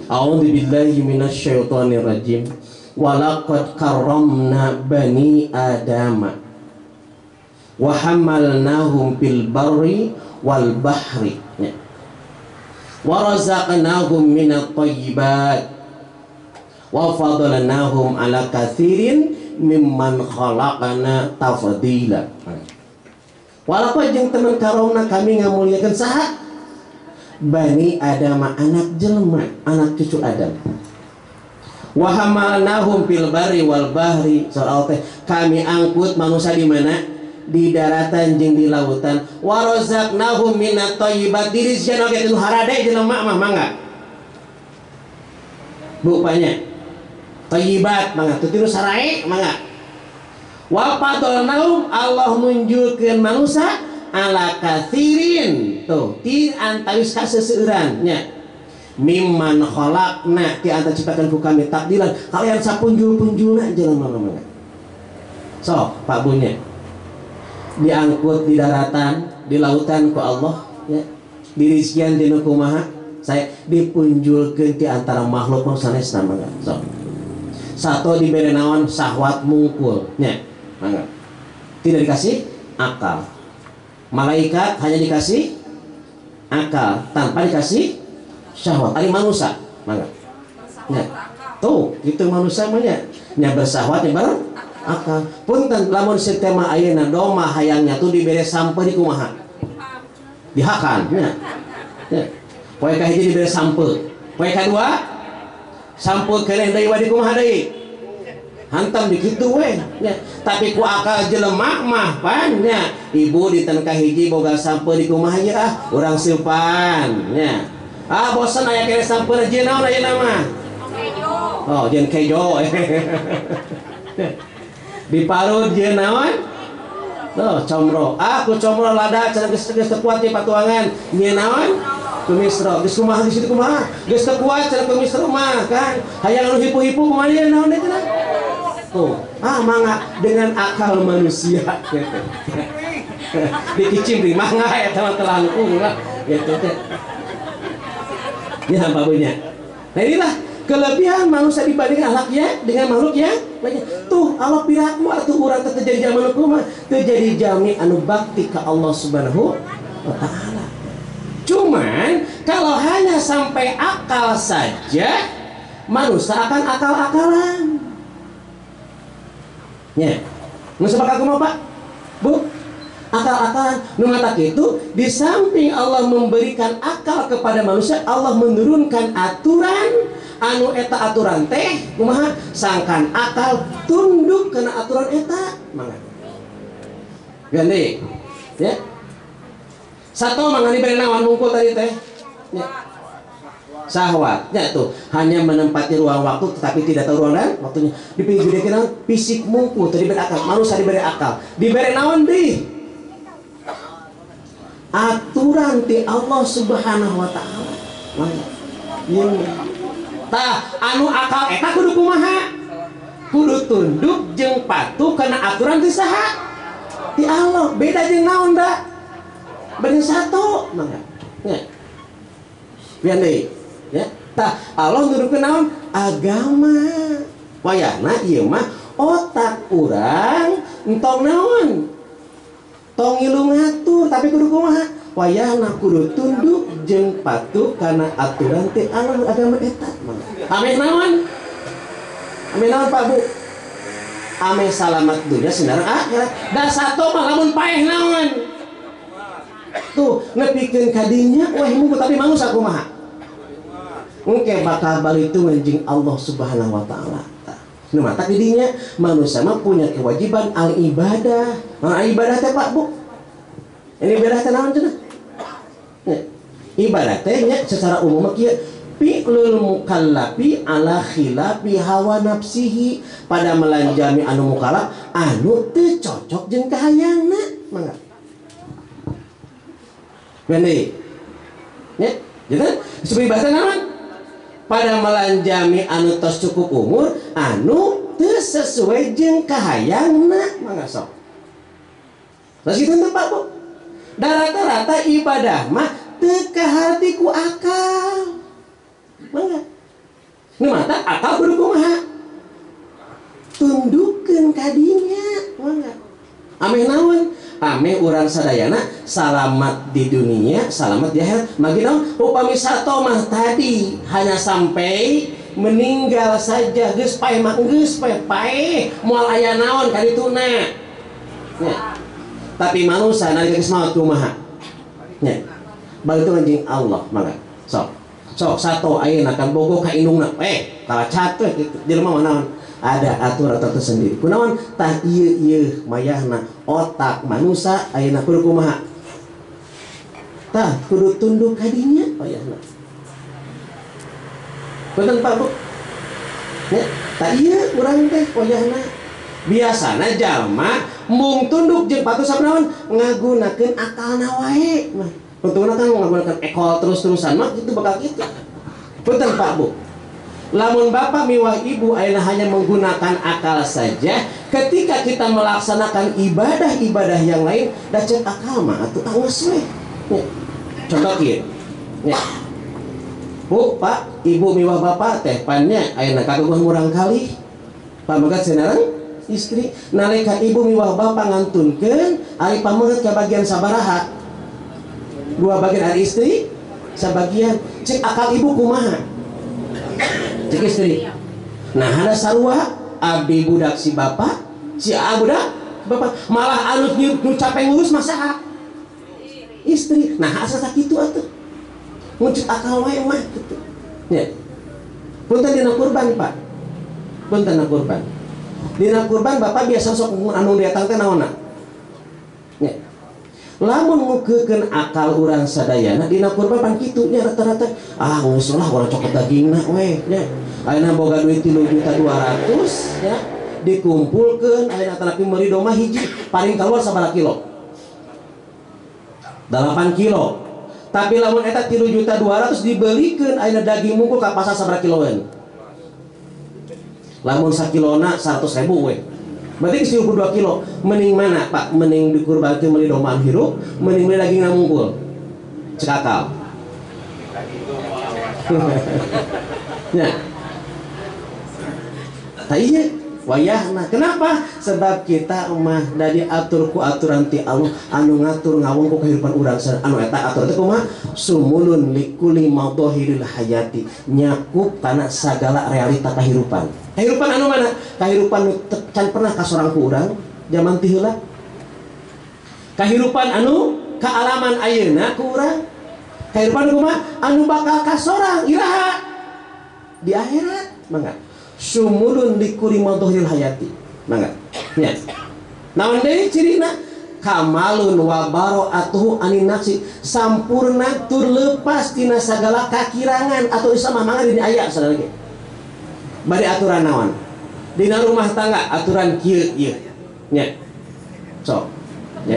A'udzu billahi minasyaitonir rajim. Walaqad karramna bani adama wa hamalnahum fil barri wal bahri ya. Wa razaqnahum minat thayyibat wa fadalnahum ala katsirin mimman khalaqna tafdila. Walaupun jeung teman karomna kami ngamuliakeun saha? Bani Adam, anak jelema, anak cucu Adam. Wa hamalnahum fil barri wal bahri, soal teh kami angkut manusia di mana? Di daratan jeung di lautan. Wa razaqnahum minat thayyibat, dirizqan oge tinu harade jelema mah mangga. Bupanya thayyibat mangga tinu sarae mangga. Wa fadalnahum, Allah nunjukkeun manusia ala katsirin tuh ti antawis ka seseueuran nya. Mimman khalaqna ti anta ciptakeun ku kami takdiran kalian sapunjul-punjulna jelema mangga. So, Pak Bunya diangkut di daratan, di lautan ku Allah ya. Dirizkian dina kumaha? Saya dipunjulkeun ti antara makhluk sanesna mangga. So. Satu diberi naon syahwat mungkul nya. Mangga. Tidak dikasih akal. Malaikat hanya dikasih akal tanpa dikasih syahwat. Ari manusia mangga. Nya. Tuh, itu manusia mah nya. Nya bersahwat nya bareng akal. Punten lamun sistema ayeuna doma hayangnya tuh dibere sampeh di kumaha? Dihakan nya. Ya. Poe ka hiji dibere sampeh. Poe kadua sampeh keneh deui wa di kumaha deui? Hantam di kitu we nya. Tapi ku akal jelema mah pan nya. Ibu di tan ka hiji boga sampeh di kumaha ye urang simpan nya. Bosan aya kene sampeh jeung naon ayeuna mah? Kejo. Oh, jeung kejo. Diparut jeung naon? Tuh, comro. Aku comro lada cenah geus kuat di patuangan. Nyeun naon? Kumisro. Geus kumaha di situ kumaha? Geus kuat cenah kumisro mah kan. Hayang anu hipu-hipu kumaha ieu naon deui cenah? Tuh, mangga dengan akal manusia gitu. Dikicimpring mangga eta mah teu langkung lah. gitu teh. Ya Pak Bunya. Nah inilah kelebihan manusia dibanding ahlaknya dengan makhluk yang lainnya. Tuh Allah pihakmu atuh urang teh terjadi zaman kumaha? Terjadi jami anu bakti ka Allah Subhanahu wa taala. Cuman kalau hanya sampai akal saja, manusia akan akal-akalan. Ya, manusia bakal kumaha Pak? Bu, akal-akalan. Nu ngatak itu di samping Allah memberikan akal kepada manusia, Allah menurunkan aturan anu eta aturan teh kumaha sangkan akal tunduk kena aturan eta mangga. Ganti. Ya. Satu mangani bere naon mungkul tadi teh? Ya. Syahwat. Ya tuh, hanya menempati ruang waktu tetapi tidak tahu ruang dan waktunya. Dipilih fisik mungkul tadi diberi akal, manusia diberi akal. Diberi naon deui? Aturan ti Allah Subhanahu wa taala. Mangga. Ieu. Tah anu akal eta kudu kumaha? Kudu tunduk jeung patuh kana aturan ti saha? Ti Allah. Beda jeung naon da? Beda satu mangga. Ya. Pian deui. Ya. Tah Allah nuduhkeun naon? Agama. Wayahna ieu mah otak urang entong naon? Tong ngilu ngatur tapi kudu kumaha? Wayahna kudu tunduk jeung patuh kana aturan ti Allah agama eta. Ame naon? Ame naon Pak Bu? Ame salamat dunya sinareng akhirat. Da satu mah lamun paeh naon? Tuh nepikeun kadinya wah mungku tapi manusia kumaha? Engke bakal balitung jeung Allah Subhanahu wa taala. Nu mata didinya manusia mah punya kewajiban al ibadah. Nah, ibadah teh Pak Bu. Ini ibadah teh naon cenah? Ibadah teh nya secara umum kieu fi'lul mukallafi ala khilafi hawa nafsihi, pada melanjami anu mukallaf anu teu cocok jeung kahayangna. Mangga. Bener. Ya, jadi disebut bahasa naon? Pada melanjami anu tos cukup umur anu teu sesuai jeung kahayangna. Mangga sok. Terus kitu teh Pak Bu. Da rata-rata ibadah mah teu kaharti ku akal. Mangga. Nu mata akal kudu kumaha? Tundukkeun ka dinya. Mangga. Ame naon? Ame urang sadayana salamat di dunia, salamat di akhirat. Magi naon? Upami sato mah tadi hanya sampai meninggal saja, geus paeh mah geus paeh moal aya naon ka dituna. Ya. Tapi manusia nalika geus maot kumaha? Ya. Balitung jeung Allah mangga. Sok sato ayeuna kan bogo ka indungna. Kalacat we kitu. Jelema mah naon? Ada aturan tersendiri. Kunaon? Tah ieu mayahna otak manusia ayeuna kudu kumaha? Tah kudu tunduk ka dinya mayahna. Betul Pak Bu? Ya, tah ieu urang teh wayahna biasana jalma mung tunduk jeung patuh sabaraha ngagunakeun akalna wae. Nah, untungna kan ngagunakeun ekol terus-terusan mah itu bakal kitu. Betul Pak Bu? Lamun bapak miwah ibu ayeuna hanya menggunakan akal saja, ketika kita melaksanakan ibadah-ibadah yang lain da ceuk akal mah atuh geus we. Ya. Contoh kieu. Ya. Bu, Pak, ibu miwah bapak teh pannya ayeuna kaguh murang kali. Pamagat senareng istri nalika ibu miwah bapak ngantunkeun ari pamagat ka bagian sabaraha? 2 bagian ari istri, sabagian. Cek akal ibu kumaha? Cek istri. Nah ada sarua abdi budak si bapak, si budak bapak malah anu nu capek ngurus masaha istri. Nah asa sakitu atuh muncul akal wae mah gitu. Ya. Punten dina kurban Pak. Punten dina kurban. Dina kurban bapak biasa sok anu datang teh naonna? Ya. Lamun ngukeun akal urang sadayana dina kurban pan kitu nya rata-rata geus lah urang cokot dagingna we nya. Ayeuna boga duit 3.200.000 ya dikumpulkeun ayeuna tanapi meuri domah hiji paling keluar sabaraha kilo? 8 kilo. Tapi lamun eta 3.200.000 dibelikeun ayeuna daging mungkul ka pasar sabaraha kiloan? Lamun sakilona 100.000 we. Berarti 22 kilo. Mending mana Pak? Mending dikurbankeun meuli domah hirup, mending meuli daging mungkul? cekakal. Ya. Tanya wayahna. Kenapa? Sebab kita mah dari atur ku aturan ti Allah anu ngatur ngawong ku kehidupan urang anu eta atur teh kumaha sumulun likuli madhahiril hayati, nyakup kana sagala realita kehidupan. Kehidupan anu mana? Kehidupan nu can pernah ka sorang ku urang zaman ti heula. Kehidupan anu kaalaman ayeuna ku urang. Kehidupan kumaha anu bakal ka sorang iraha di akhirat mangga. Sumulun likuri madhahiril hayati mangga nya naon deui cirina kamalun wa bara'atuhu anin nafsi, sampurna tur lepas tina sagala kakirangan atau isama mangga dina aya sadaya ge bari aturan naon dina rumah tangga aturan kieu ieu nya sok nya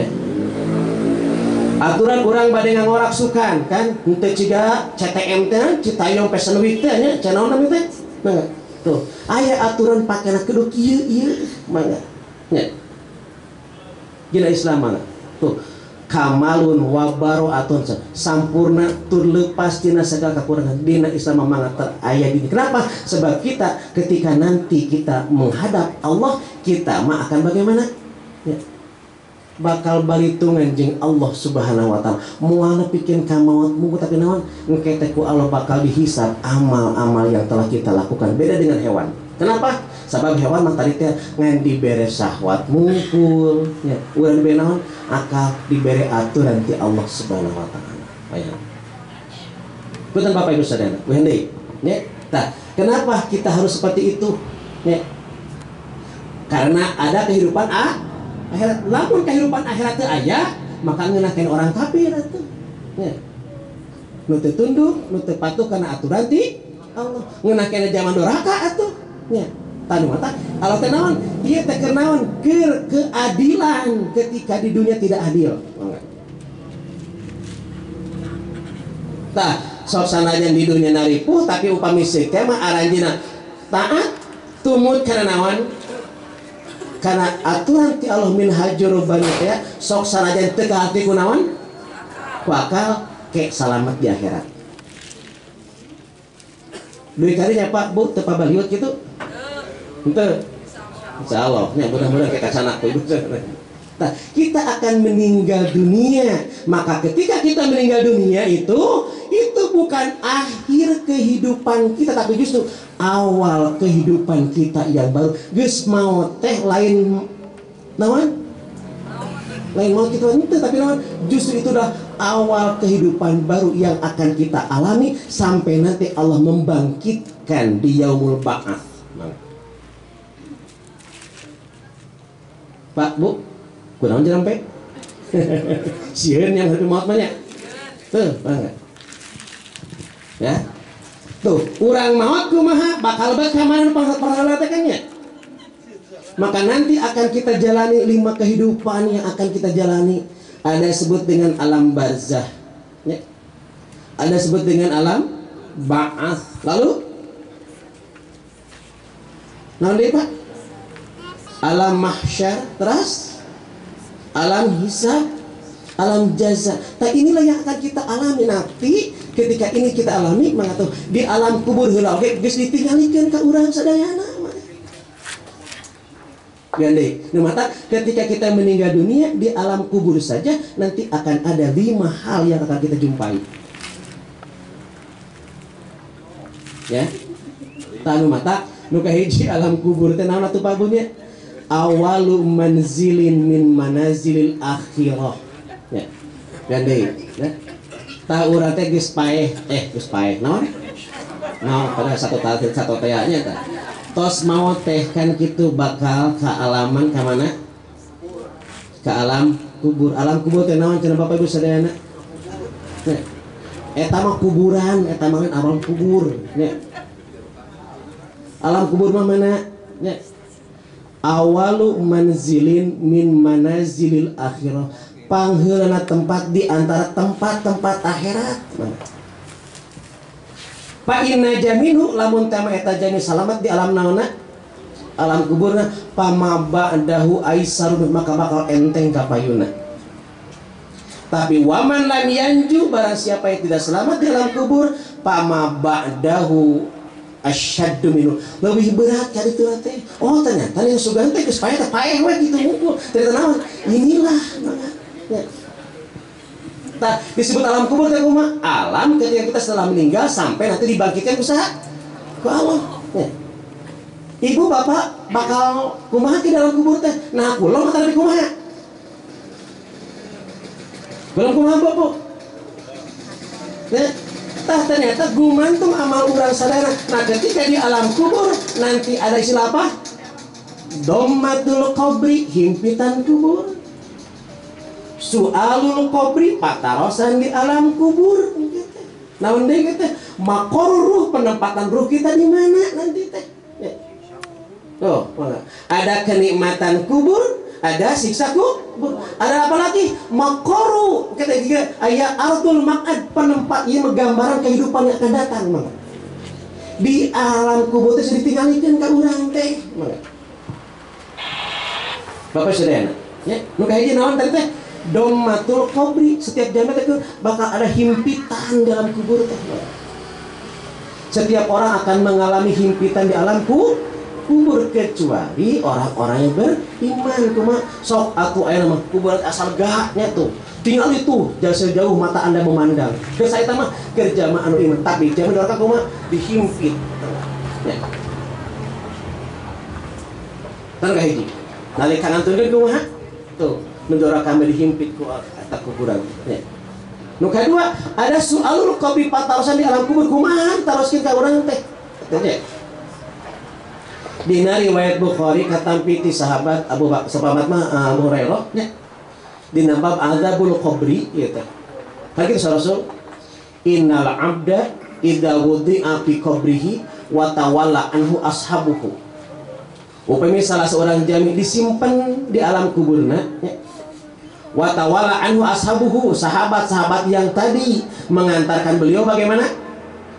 aturan urang bade ngangorak sukan kan henteu ciga CTM teh Citayam Fashion Week teh nya can naon teh mangga tuh aya aturan pakaian kudu kieu ieu mangga nya dina Islam mangga tuh kamalun wa bara'atun sampurna tur leupas tina sagala kakurangan dina Islam mangga aya di. Kenapa? Sebab kita ketika nanti kita menghadap Allah kita mah akan bagaimana ya bakal balitungan jeung Allah Subhanahu wa taala. Moal nepikeun ka maut mugu tapi naon engke teh ku Allah bakal dihisab amal-amal yang telah kita lakukan. Beda dengan hewan. Kenapa? Sebab hewan mah tadi teh ngan dibere syahwat mungkul nya. Urang dibere naon? Akal dibere aturan ti Allah Subhanahu wa taala. Aya. Punten Bapak Ibu Saudara, we deui nya. Tah, kenapa kita harus seperti itu? Nya. Karena ada kehidupan akhirat. Lamun kehidupan akhirat teu aya, maka ngeunakeun orang kafir atuh. Nya. Nu teu tunduk, nu teu patuh kana aturan ti Allah. Ngeunakeun zaman doraka atuh. Nya. Tanu mata Allah teh naon? Ieu teh keur naon? Keur keadilan ketika di dunia tidak adil. Tah, sok sanajan di dunia naripuh tapi upami seukeut mah aranjeunna taat tumut kana naon? Karena aturan ti Allah min hajur banyak ya sok sanajan teu ka hati ku naon ku akal ke salamet di akhirat. Duit karinya Pak Bu teu pabaliut kitu henteu insyaallah nya mudah-mudahan kita sana ku hidup. Nah, kita akan meninggal dunia, maka ketika kita meninggal dunia itu bukan akhir kehidupan kita tapi justru awal kehidupan kita yang baru. Geus maot teh lain naon? Lain maot kita itu tapi naon? Justru itu dah awal kehidupan baru yang akan kita alami sampai nanti Allah membangkitkan di yaumul ba'ats. Pak Bu, kurang sampai sieun yang happy maot banyak tuh banget ya tuh urang maot kumaha bakal bakaman perhalatannya. Maka nanti akan kita jalani 5 kehidupan yang akan kita jalani. Ada disebut dengan alam barzah ya. Ada disebut dengan alam ba'ats. Lalu naon deui Pak? Alam mahsyar, terus alam hisab, alam jaza. Nah inilah yang akan kita alami nanti. Ketika ini kita alami, maka di alam kubur heula oge geus ditinggalikeun ka urang sadayana. Gande, mata ketika kita meninggal dunia di alam kubur saja nanti akan ada 5 hal yang akan kita jumpai. Ya, tanu mata nu kahiji alam kubur teh naon atuh Pak Bunya? Awalu manzilin min manazilil akhirah. Ya. Gande, ya. Tah urang teh geus paeh, geus paeh. Naon? Naon pada satu tayanya tah. Tos maot teh kan kitu bakal ka alaman ka mana? Ka alam kubur. Alam kubur teh naon cenah Bapak Ibu sadayana? Nah, eta mah kuburan, eta mah alam kubur. Ya. Alam kubur mah mana? Ya. Awalu manzilin min manazilil akhirah, pangheulana tempat di antara tempat-tempat akhirat. Fa inna jaminu lamun tama eta jami salamat di alam naonna alam kuburna pama ba'dahu aisarun maka bakal enteng ka payuna. Tapi waman lam yanju, barang siapa yang tidak selamat di alam kubur, pama ba'dahu asyaddu minhu, lebih berat cari itu teh. Oh ternyata yang sugan teh geus paeh teh paeh we kitu ngumpul. Ternyata naon? Inilah ya. Nah, disebut alam kubur teh kumaha? Alam ketika kita setelah meninggal sampai nanti dibangkitkan ke Allah. Ya. Ibu bapak bakal kumaha di dalam kubur teh? Nah, kula mah tadi kumaha? Belum kumaha bapak. Nah, ternyata gumantung amal urang sadana. Nah, ketika di alam kubur nanti ada istilah apa? Dommatul qabri, himpitan kubur. Su'alul qabri, patarosan di alam kubur. Namun deui teh maqor ruh, penempatan ruh kita di mana nanti teh. Ya. Oh, ada kenikmatan kubur, ada siksa kubur. Ada apa lagi? Maqoru. Kita juga aya ardul maqad, penempat ieu menggambaran kehidupan yang akan datang. Di alam kubur teh ditinggalikeun ka urang teh. Bapak Saudara, ya, nu kahiji naon tadi teh? Dommatul qabri, setiap jamat itu bakal ada himpitan dalam kubur teh. Setiap orang akan mengalami himpitan di alam kubur kecuali orang-orang yang beriman. Cuma sok atuh aya mah kubur asal gaknya tuh. Tinggal itu jauh mata Anda memandang. Geus eta mah kerja mah anu iman, tapi jaman dorka kumaha dihimpit. Ya. Tan kahiji. Nalika ngantunkeun kumaha? Tuh. Mendora kami dihimpit ku atak kuburan. Ya. Nu kadua ada soalul qabri patarosan di alam kubur kumaha taroskeun ka urang teh. Tanya. Dina riwayat Bukhari katampi ti sahabat Abu Sahabat mah Abu Hurairah nya. Dina bab azabul qabri ieu teh. Kan kitu Rasul innal abda idza wudi'a fi qabrihi wa tawalla anhu ashabuhu. Upami salah seorang jami disimpan di alam kuburna ya. Wa tawalla anhu ashabuhu, sahabat-sahabat yang tadi mengantarkan beliau bagaimana?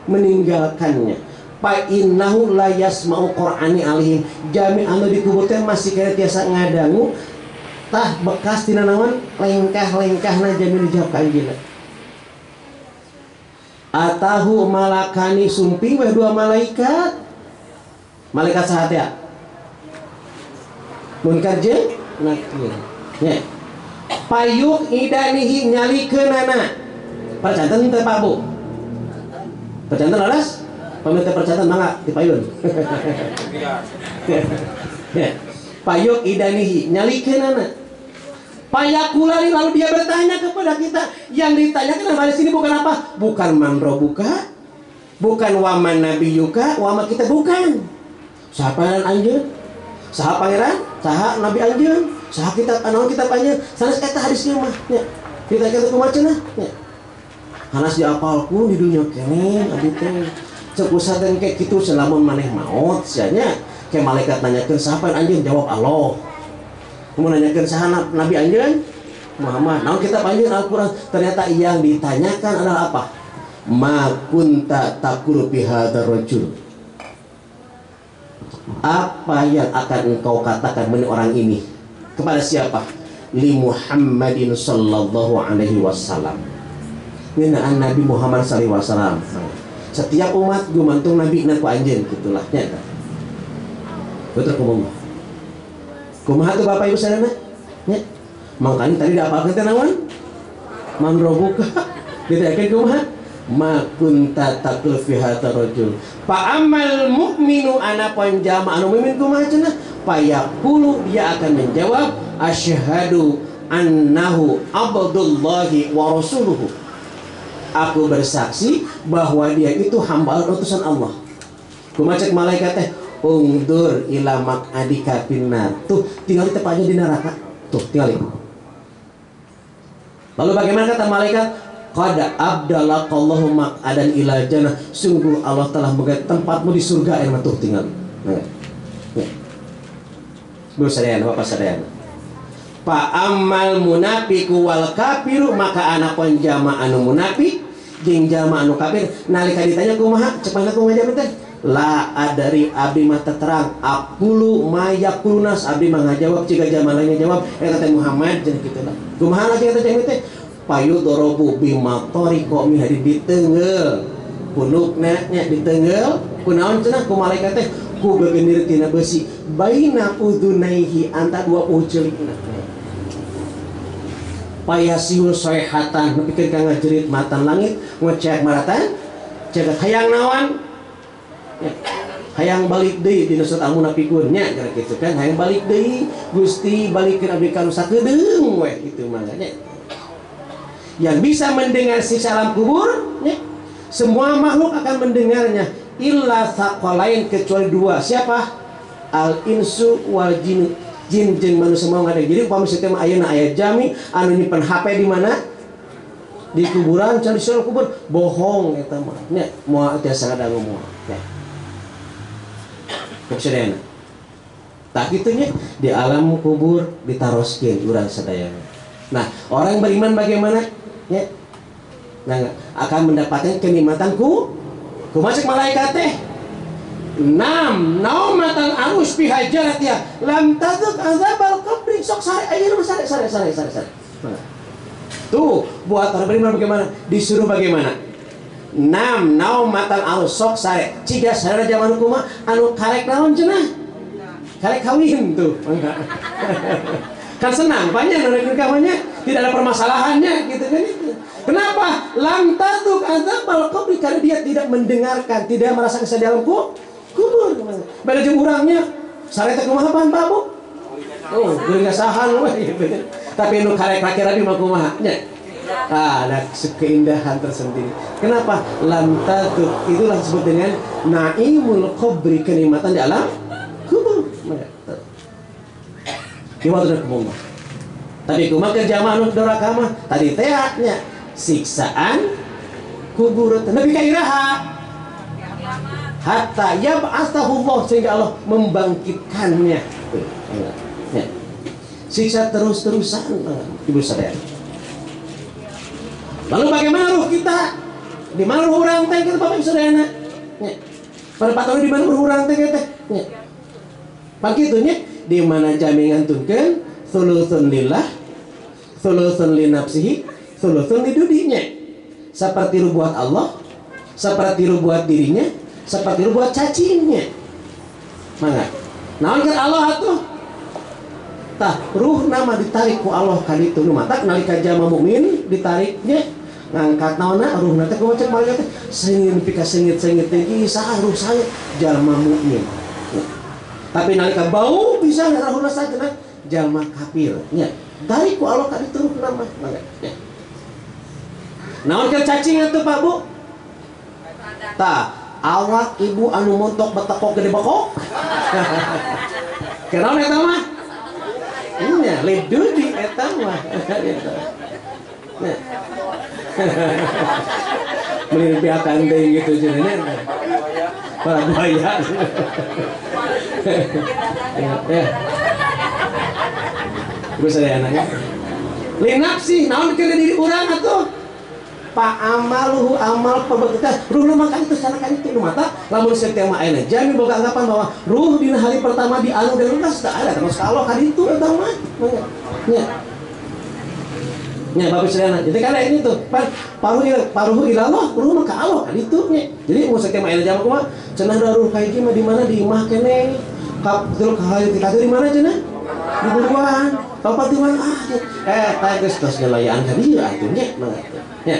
Meninggalkannya. Fa innahu la yasma'u qur'ani alaihim. Jami anu dikubur teh masih kaya tiasa ngadangu tah bekas tina naon lengkah-lengkahna jami dijawab ka anjeunna. Atahu malakani sumping weh dua malaikat. Malaikat saha teh? Munkar jeung nakir. Nya. Payuk idanihi nyalikeunana. Percanten teu Pak Bu? Percanten laras? Pamitah percanten mangga di payun. Ya. Payuk idanihi nyalikeunana. Payakulari, lalu dia bertanya kepada kita. Yang ditanyakan di sini bukan apa? Bukan man robuka, bukan waman nabiyuka, wama kita bukan. Siapa anjeun? Saha pangeran? Saha nabi anjeun? Saha kitab anaon kitab anjeun? Sanes eta hadisnya mah nya. Kita kitu kumaha cenah nya. Hanas diapalku di dunia kene abdi teh. Ceuk usahakeun ke kitu selamun maneh maot sia nya. Ke malaikat nanyakeun saha anjeun? Jawab Allah. Kemudian nanyakeun saha nabi anjeun? Muhammad. Naon kitab anjeun Al-Qur'an? Ternyata yang ditanyakan adalah apa? Ma kunta taqulu bi hadzal rajul. Apa yang akan engkau katakan mengenai orang ini? Kepada siapa? Li Muhammadin sallallahu alaihi wasallam. Ngeunaan Nabi Muhammad sallallahu alaihi wasallam. Setiap umat gumantung Nabi na ku anjeun gitulah nya. Betul kumaha? Kumaha tuh Bapak Ibu sadana? Nya. Mangkanya tadi dapalkeun teh naon? Man robuka. Ditekeun kumaha? Ma kunta taqul fi hadzal rajul. Fa amal mukminu ana panjama anu mukmin kumaha cenah? Fayaqulu, dia akan menjawab asyhadu annahu abdullahi wa rasuluhu. Aku bersaksi bahwa dia itu hamba utusan Allah. Kumaha cek malaikat teh? Ungdur ila maq'adika finnar. Tuh, tinggal di tepatnya di neraka. Tuh, tinggal. Lalu bagaimana kata malaikat? Qad abdalaqallahu maq'adan ila jannah. Sungguh Allah telah memberi tempatmu di surga yang tuh tinggal. Nah. Bu sadayana, Bapak sadayana. Fa ammal munafiqu wal kafiru, maka anak panjama anu munafik jeung jama anu kafir nalika ditanya kumaha cepana kumaha jawab teh la adari abdi mah terang aqulu mayaqulunas abdi mah ngajawab ciga jama lainnya jawab eta teh Muhammad jeung kitu lah kumaha lagi eta jami teh payu dorobu bimatori kok mihadi ditenggel punukna nya ditenggel kunaon cenah ku malaikat teh ku begenir tina besi baina udunaihi anta 20 celikna payasiul sayhatan nepikeun ka ngajerit matan langit ngecek maratan cegat hayang nawan hayang balik deui dina surat al-munafiqun nya gara kitu kan hayang balik deui Gusti balikeun abdi ka nu sakedeung we kitu mah nya yang bisa mendengar siksa alam kubur nya semua makhluk akan mendengarnya illa saqalain kecuali dua siapa al insu wal jin jin jeung manusia mau ngade jadi upama sistem ayeuna aya jami anu nyimpen HP di mana di kuburan cari soal kubur bohong eta mah nya moal tiasa ngadangu moal nya kesedena tak kitu nya di alam kubur ditaroskeun urang sadaya nah orang beriman bagaimana nya nah akan mendapatkan kenikmatan masuk malaikat teh naumatan arus bihajarat ya lam taduk azabal qabri sok sare ayeuna sare tuh buat orang beriman bagaimana disuruh bagaimana naumatan arus sok sare ciga sare zaman kumaha anu karek naon cenah karek kawin tuh kan senang banyak orang kawannya tidak ada permasalahannya gitu kan itu kenapa lam taduk azabal qabri karena dia tidak mendengarkan tidak merasa kesedihan kubur beda jeung urangnya sare teh kumaha pan Pak Bu oh geuning gasahan we gitu tapi nu karek rakira di mah kumaha nya ada keindahan tersendiri kenapa lam taduk itulah disebut dengan naimul qabri kenikmatan di alam kubur gimana tuh kumah tadi kumah kerja manu doraka mah tadi teh nya siksaan kubur nepi ka iraha hatta yab'atsahullah sehingga Allah membangkitkannya ya. Siksa terus-terusan ibu sadaya lalu bagaimana ruh kita di mana ruh urang teh kita Bapak Ibu sadayana nya pada patone di mana ruh urang teh teh nya pakitunya di mana jami ngantunkeun sulusun lillah sulusun li nafsihi sulusun li dudinya seperti ruh buat Allah seperti ruh buat dirinya seperti ruh buat cacingnya mangga naon keur Allah atuh tah ruh nama ditarik ku Allah ka ditu nu mata nalika jalma mukmin ditariknya ngangkat naonna ruhna teh ku cek malaikat teh sengit nepi ka sengit-sengit teh saha ruh saya jalma mukmin tapi nalika bau bisa ruhna saja jalma kafir nya tarik ku Allah ka ditu ruh nama mangga nya naon keur cacing atuh Pak Bu tah awak ibu anu montok betekok gede bekok kenaon eta mah nya ledudi eta mah melimpiakan deui gitu jenenge para buaya ya geus aya anaknya linapsi naon keur diri urang atuh pak amaluhu amal pembekatan ruh nu makan itu sana kan itu nu mata lamun setiap mah ayeuna jami boga anggapan bahwa ruh dina hari pertama di alam dan lunas teu ada terus kalau ka ditu eta mah nya bagus sadayana jadi kana ini tuh paruh ilallah ruh mah ka Allah ka ditu nya jadi mun setiap mah ayeuna jam kumaha cenah ruh ka hiji mah di mana di imah keneh ka betul ka hayu kita di mana cenah di buruan tempat di mana tah geus tos gelayaan ka dieu atuh nya ya,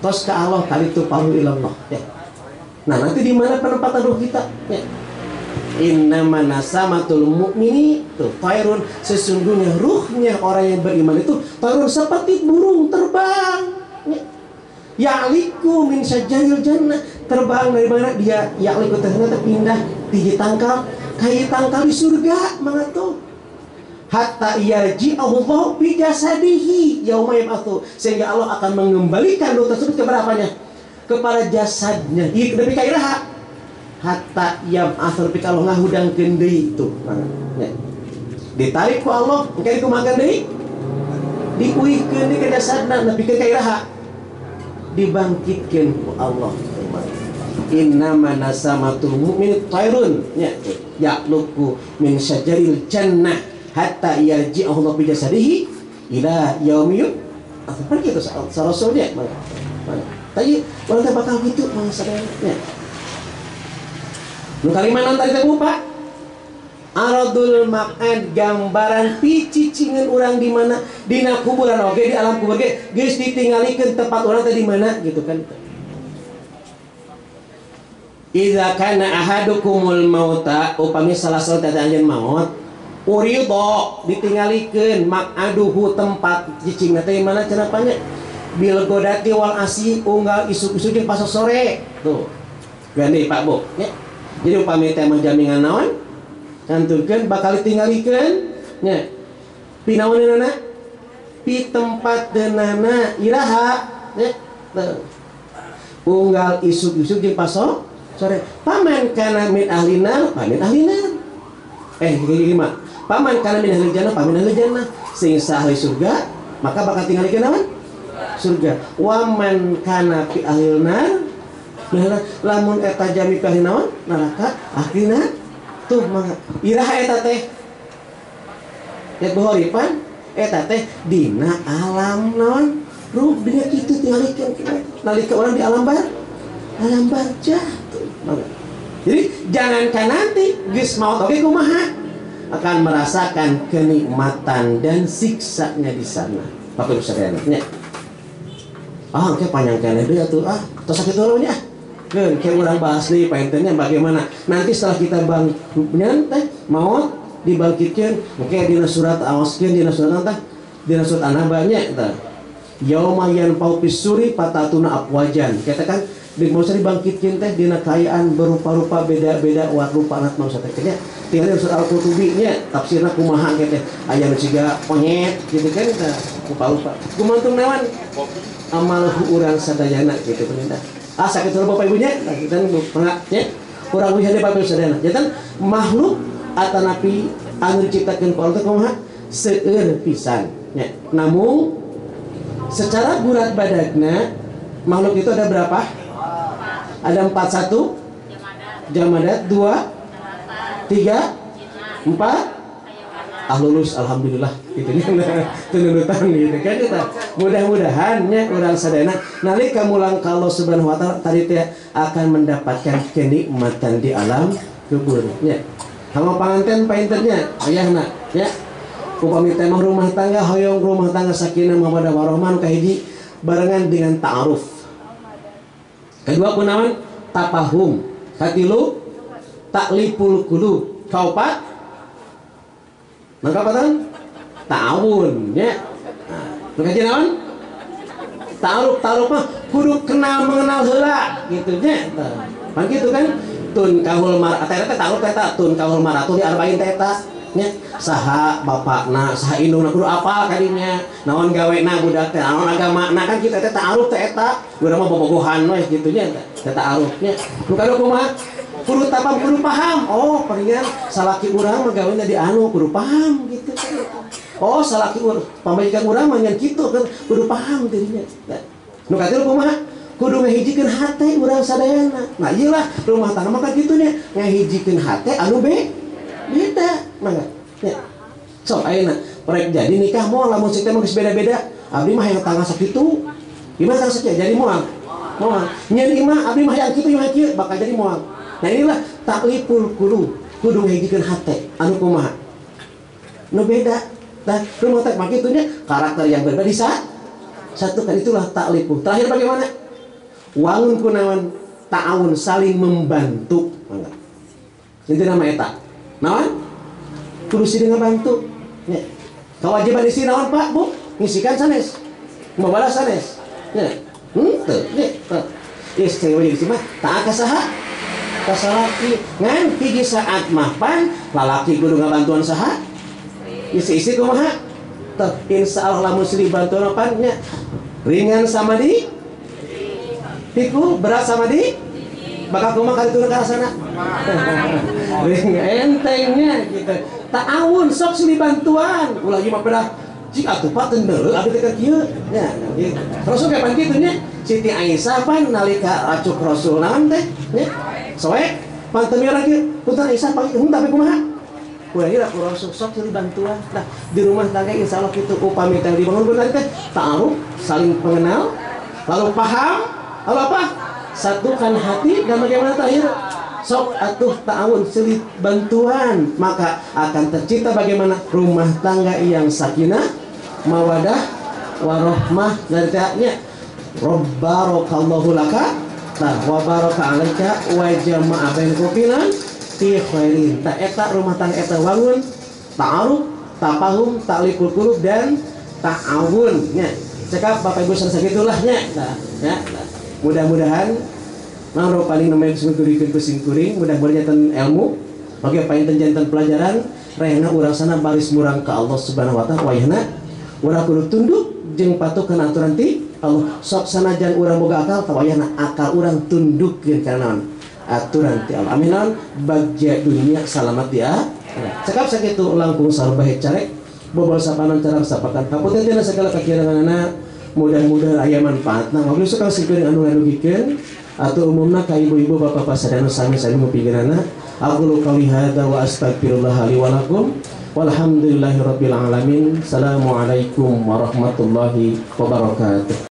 tos ke Allah kali itu paru ilallah ya. Nah nanti di mana penempatan ruh kita ya. Innama nasamatul mu'mini tuh tairun sesungguhnya ruhnya orang yang beriman itu tairun seperti burung terbang ya. Ya'liku min syajaril jannah terbang dari mana dia ya'liku ternyata pindah di tangkal kayak tangkal di surga mengatuh hatta yarji'ahullahu bi jasadihi yauma yab'atsu sehingga Allah akan mengembalikan ruh tersebut kepada apanya? Kepada jasadnya. Ieu nepi ka iraha? Hatta yab'atsu pika Allah ngahudangkeun deui itu. Ya. Ditarik ku Allah, engke dikumakan deui. Diuihkeun ke jasadna nepi ka iraha? Dibangkitkeun ku Allah. Innama nasamatul mu'min tairun ya ya'luku min syajaril jannah hatta yarji'ahu bi jasadihi ila yaumi Kan gitu Rasulnya. Tadi orang teh bakal gitu mah sadayana. Nu kalimanan tadi teh Pak. Aradul maq'ad gambaran picicingan orang di mana dina kuburan oge di alam kubur ge geus ditingalikeun tempat urang teh di mana gitu kan. Idza kana ahadukumul mauta upami salah satu teh anjeun maut urido ditingalikeun maq'aduhu tempat cicingna teh mana cenah panya bil godati wal asi unggal isuk-isuk jeung pasok sore tuh gande Pak Bu ya. Jadi upami teh mah jamingan naon canturkeun bakal ditingalikeun nya pinaoneunana pi tempat deunana iraha ya unggal isuk-isuk jeung pasok sore paman kana min ahlinar pamin ahlinar gimana paman kana min ahli jannah pamin ahli jannah sing ahli surga maka bakal tinggalikeun naon surga waman kana fi ahlil nar lamun eta jami ahli naon neraka akhirna tuh mangga iraha eta teh ya bohoripan eta teh dina alam naon ruh dina kitu tinggalikeun nalika urang di alam barzah. Jadi jangankan nanti geus maut oge kumaha akan merasakan kenikmatan dan siksanya di sana. Bapak Ibu sadayana nya. Engke panjang kana deui atuh tos sakitu nya. Keun ke urang bahas deui paentennya bagaimana nanti setelah kita bangun teh maut dibangkitkeun engke dina surat awaskeun dina surat teh dina surat An-Naba nya tah. Yauma yanfa'u fisuri patatuna afwajan. Katakan mau dibangkitkeun teh dina kaayaan berupa-rupa beda-beda rupa anak manusia teh nya tinggal surah Al-Qurtubi nya tafsirna kumaha ge teh aya nu siga monyet gitu kan tah rupa-rupa kumantung naon amal urang sadayana gitu penindah sakitu Bapak Ibunya kita pangga nya urang wihade Bapak Ibu sadayana janten makhluk atanapi anu diciptakeun ku Allah teh kumaha seueur pisan nya namun secara bulat badagna makhluk itu ada berapa? Ada 41 jamadat 2 3 4 lulus alhamdulillah gitu tunutan gitu kan kita mudah-mudahan nya urang sadayana nalika mulang ka Allah Subhanahu wa taala tadi teh akan mendapatkan kenikmatan di alam kubur nya sama panganten painternya ayahna ya upami teh rumah tangga hoyong rumah tangga sakinah mawaddah warahmah nu kahiji barengan dengan ta'aruf. Kedua kunaon tapahum, katilu taklipul qulub, kaopat mangkapatan ta'awun nya. Nu kaji naon? Ta'aruf mah kudu kenal mengenal heula gitu nya. Pan kitu kan tun kahul mar eta ta'aruf eta tun kahul maratu di arba'in eta nya saha bapakna saha indungna kudu apal kadinya naon gawena budak teh naon agamana kan kita teh ta'aruf teh eta urang mah bobogohan we kitu nya teh ta'aruf nya nu kadu kumaha kudu tapam kudu paham oh palingan salaki urang mah gawena di anu kudu paham gitu oh salaki pamajikan urang mah ngan kitu kan kudu paham dirinya nu katilu kumaha kudu ngahijikeun hate urang sadayana nah ieu lah rumah tangga mah kan kitu nya ngahijikeun hate anu beda mangga ya so ayeuna rek jadi nikah moal lamun si teh mah geus beda-beda abdi mah hayang tangga sakitu gimana tangga sakitu jadi moal nyen imah abdi mah hayang kitu yang kieu bakal jadi moal nah inilah taklipul qulub kudu ngahijikeun hate anu kumaha nu beda tah rumah teh mah kitu nya karakter yang berbeda di satu kan itulah taklipul terakhir bagaimana wangun kunaon ta'awun saling membantu mangga itu nama eta naon kudu sieun ngabantu nya kewajiban isi naon Pak Bu ngisikan sanes membalas sanes nya teu nya istri wajib isi mah taat ka saha ka salaki ngan hiji saat mah pan lalaki kudu ngabantuan saha isi kumaha teh insyaallah lamun silih bantuan pan nya ringan sama di pikul berat sama di bakal kumaha kali turun ke sana entengnya gitu ta'awun sok silih bantuan ulah mah bedah cik atuh Pak tendel abdi teh kieu nya gitu Rasul kapan kitu nya Siti Aisyah pan nalika racuk Rasul naon teh nya soe pan teu mirah kieu punten Aisyah panggil tapi kumaha Kurang kurang sok cari bantuan. Nah, di rumah tangga insya Allah itu upami yang dibangun benar teh ta'aruf, saling mengenal, lalu paham, lalu apa? Satukan hati dan bagaimana terakhir? Sok atuh ta'awun silih bantuan, maka akan tercipta bagaimana rumah tangga yang sakinah, mawadah, warahmah dan ta'nya. Rabbarakallahu laka wa baraka alaika wa jama'a bainakum fi khairin. Ta eta rumah tangga eta wangun ta'aruf, tafahum, ta'liful qulub dan ta'awun nya. Cekap Bapak Ibu sagitulah nya. Nah, mudah-mudahan mangro paling namanya singkuring kusingkuring mudah-mudahan janten ilmu bagi painten janten pelajaran rehna urang sana baris murang ka Allah Subhanahu wa taala wayahna urang kudu tunduk jeung patuhkeun aturan ti Allah. Sok sanajan urang boga akal tawayahna akal urang tundukkeun kana naon aturan ti Allah. Aminan bagja dunia selamat dia. Cekap sakitu langkung sarbahe carek bobol sapanan cara sapakan kapunten tina segala kakiranganna mudah-mudahan aya manfaatna. Mobil suka sikeun anu ngarugikeun atau umumna ka ibu-ibu bapak-bapak sadayana sami mupikiranna. Aqulu qouli hadza wa astaghfirullah li wa lakum walhamdulillahirabbil alamin. Assalamualaikum warahmatullahi wabarakatuh.